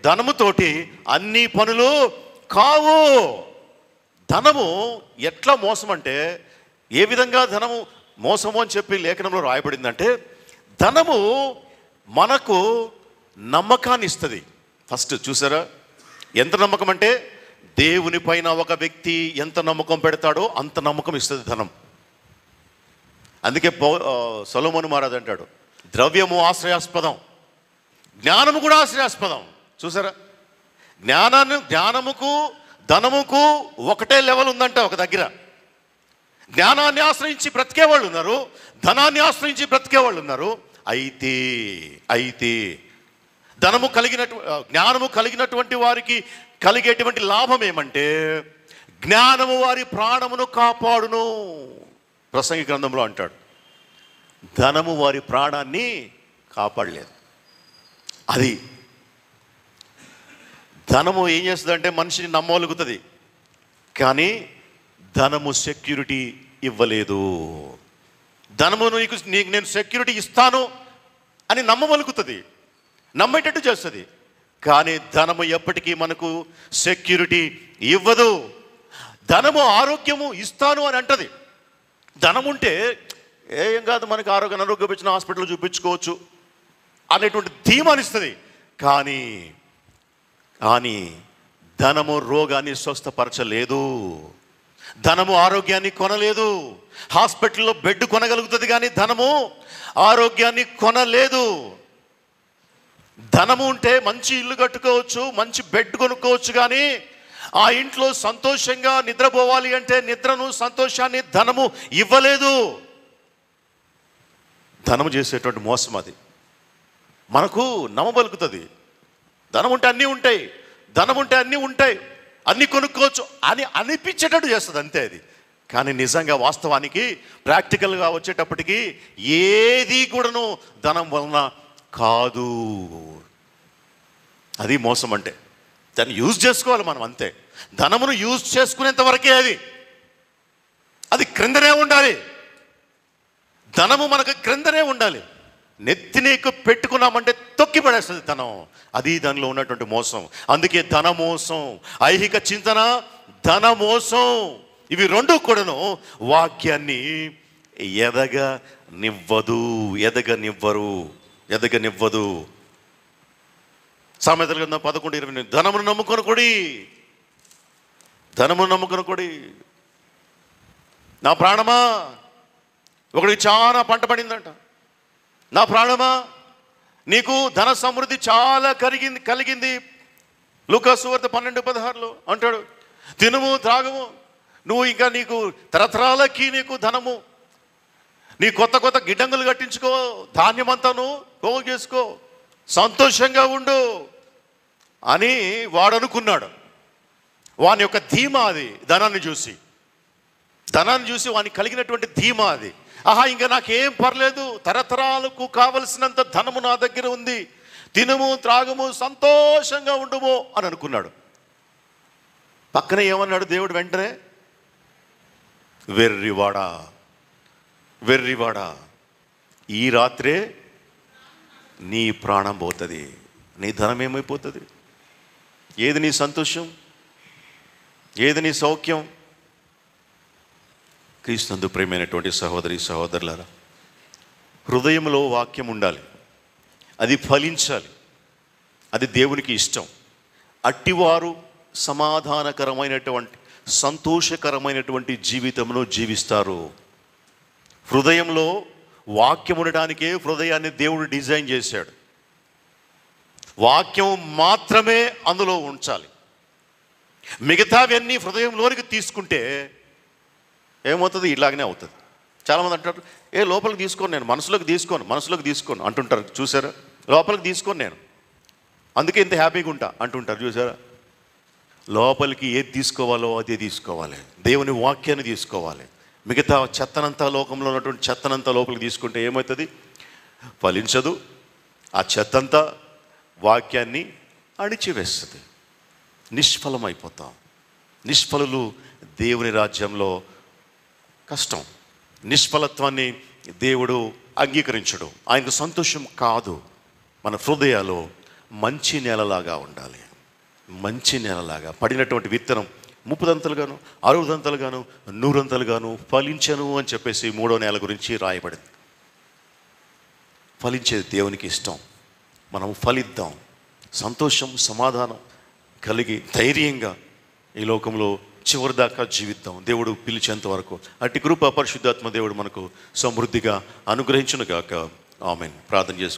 ధనముతోటి అన్ని పనులు కావు. ధనము ఎట్లా మోసం అంటే, ఏ విధంగా ధనము మోసము అని చెప్పి లేఖనంలో రాయబడిందంటే, ధనము మనకు నమ్మకాన్ని ఇస్తుంది. ఫస్ట్ చూసారా, ఎంత నమ్మకం అంటే, దేవుని పైన ఒక వ్యక్తి ఎంత నమ్మకం పెడతాడో అంత నమ్మకం ఇస్తుంది ధనం. అందుకే సొలొమోను మహారాజు అంటాడు, ద్రవ్యము ఆశ్రయాస్పదం, జ్ఞానము కూడా ఆశ్రయాస్పదం. చూసారా, జ్ఞానముకు ధనముకు ఒకటే లెవెల్ ఉందంట ఒక దగ్గర. జ్ఞానాన్ని ఆశ్రయించి బ్రతికేవాళ్ళు ఉన్నారు, ధనాన్ని ఆశ్రయించి బ్రతికేవాళ్ళు ఉన్నారు. అయితే జ్ఞానము కలిగినటువంటి వారికి కలిగేటువంటి లాభం ఏమంటే, జ్ఞానము వారి ప్రాణమును కాపాడును. ప్రసంగి గ్రంథంలో అంటాడు, ధనము వారి ప్రాణాన్ని కాపాడలేదు. అది ధనము ఏం చేస్తుందంటే మనిషిని నమ్మగలుగుతుంది, కానీ ధనము సెక్యూరిటీ ఇవ్వలేదు. ధనము నీకు నేను సెక్యూరిటీ ఇస్తాను అని నమ్మగలుగుతుంది, నమ్మేటట్టు చేస్తుంది. కానీ ధనము ఎప్పటికీ మనకు సెక్యూరిటీ ఇవ్వదు. ధనము ఆరోగ్యము ఇస్తాను అని అంటది. ధనం ఉంటే ఏం కాదు, మనకి అనారోగ్యం వచ్చిన హాస్పిటల్ చూపించుకోవచ్చు అనేటువంటి ధీమాని ఇస్తుంది. కానీ ధనము రోగాన్ని స్వస్థపరచలేదు, ధనము ఆరోగ్యాన్ని కొనలేదు. హాస్పిటల్లో బెడ్ కొనగలుగుతుంది, కానీ ధనము ఆరోగ్యాన్ని కొనలేదు. ధనము ఉంటే మంచి ఇల్లు కట్టుకోవచ్చు, మంచి బెడ్ కొనుక్కోవచ్చు, కానీ ఆ ఇంట్లో సంతోషంగా నిద్రపోవాలి అంటే నిద్రను, సంతోషాన్ని ధనము ఇవ్వలేదు. ధనము చేసేటువంటి మోసం అది. మనకు నమ్మబలుకుతుంది, ధనం ఉంటే అన్నీ ఉంటాయి, ధనం ఉంటే అన్నీ ఉంటాయి, అన్నీ కొనుక్కోవచ్చు అని అనిపించేటట్టు చేస్తుంది, అంతే అది. కానీ నిజంగా వాస్తవానికి ప్రాక్టికల్గా వచ్చేటప్పటికి ఏది కూడాను ధనం వలన కాదు. అది మోసం అంటే. దాన్ని యూజ్ చేసుకోవాలి మనం, అంతే. ధనమును యూజ్ చేసుకునేంత వరకే అది క్రిందనే ఉండాలి. ధనము మనకు క్రిందనే ఉండాలి. నెత్తినేకు పెట్టుకున్నామంటే తొక్కి పడేస్తుంది ధనం. అది దానిలో ఉన్నటువంటి మోసం. అందుకే ధన మోసం, ఐహిక చింతన, ధన మోసం, ఇవి రెండు కూడాను వాక్యాన్ని ఎదగనివ్వదు. సామెతల గ్రంథం 11:20, ధనమును నమ్ముకొని కొడి. నా ప్రాణమా, ఒకడికి చాలా పంట పడిందంట, నా ప్రాణమా నీకు ధన సమృద్ధి చాలా కలిగింది. లూకాసు వార్త 12:16 అంటాడు, తినుము త్రాగము, నువ్వు ఇంకా నీకు తరతరాలకి నీకు ధనము, నీ కొత్త గిడ్డంగులు కట్టించుకో, ధాన్యమంతాను పోగు చేసుకో, సంతోషంగా ఉండు అని వాడు అనుకున్నాడు. వాని యొక్క ధీమా అది. ధనాన్ని చూసి వానికి కలిగినటువంటి ధీమా అది. ఇంకా నాకేం పర్లేదు, తరతరాలకు కావలసినంత ధనము నా దగ్గర ఉంది, తినము త్రాగము సంతోషంగా ఉండుము అని అనుకున్నాడు. పక్కనే ఏమన్నాడు దేవుడు వెంటనే, వెర్రివాడా, ఈ రాత్రే నీ ప్రాణం పోతుంది, నీ ధనం ఏమైపోతుంది, ఏది నీ సంతోషం, ఏది నీ సౌఖ్యం. క్రీస్తునందు ప్రియమైనటువంటి సహోదరి సహోదరులారా, హృదయంలో వాక్యం ఉండాలి, అది ఫలించాలి, అది దేవునికి ఇష్టం. అట్టివారు సమాధానకరమైనటువంటి సంతోషకరమైనటువంటి జీవితమును జీవిస్తారు. హృదయంలో వాక్యం ఉండడానికే హృదయాన్ని దేవుడు డిజైన్ చేశాడు. వాక్యం మాత్రమే అందులో ఉంచాలి. మిగతావన్నీ హృదయంలోనికి తీసుకుంటే ఏమవుతుంది? ఇలాగనే అవుతుంది. చాలామంది అంటారు, లోపలికి తీసుకోను, నేను మనసులోకి తీసుకోను అంటుంటారు. చూసారా? లోపలికి తీసుకోను నేను, అందుకే ఇంత హ్యాపీగా ఉంటా అంటుంటారు. చూసారా? లోపలికి ఏది తీసుకోవాలో అదే తీసుకోవాలి. దేవుని వాక్యాన్ని తీసుకోవాలి. మిగతా చెత్తనంతా, లోకంలో ఉన్నటువంటి చెత్తనంతా లోపలికి తీసుకుంటే ఏమవుతుంది? ఫలించదు. ఆ చెత్తంతా వాక్యాన్ని అణిచివేస్తుంది. నిష్ఫలమైపోతాం. నిష్ఫలులు దేవుని రాజ్యంలో కష్టం. నిష్ఫలత్వాన్ని దేవుడు అంగీకరించడు. ఆయనకు సంతోషం కాదు. మన హృదయాలు మంచి నేలలాగా ఉండాలి. మంచి నేలలాగా పడినటువంటి విత్తనం 30 దంతలుగాను, 60 దంతలుగాను, 100 దంతలుగాను ఫలించను అని చెప్పేసి 3వ నేల గురించి రాయబడింది. ఫలించేది దేవునికి ఇష్టం. మనం ఫలిద్దాం. సంతోషం, సమాధానం కలిగి ధైర్యంగా ఈ లోకంలో చివరి దాకా జీవిద్దాం. దేవుడు పిలిచేంత వరకు. అట్టి కృప పరిశుద్ధాత్మ దేవుడు మనకు సమృద్ధిగా అనుగ్రహించును గాక. ఆమేన్. ప్రార్థన చేసుకుందాం.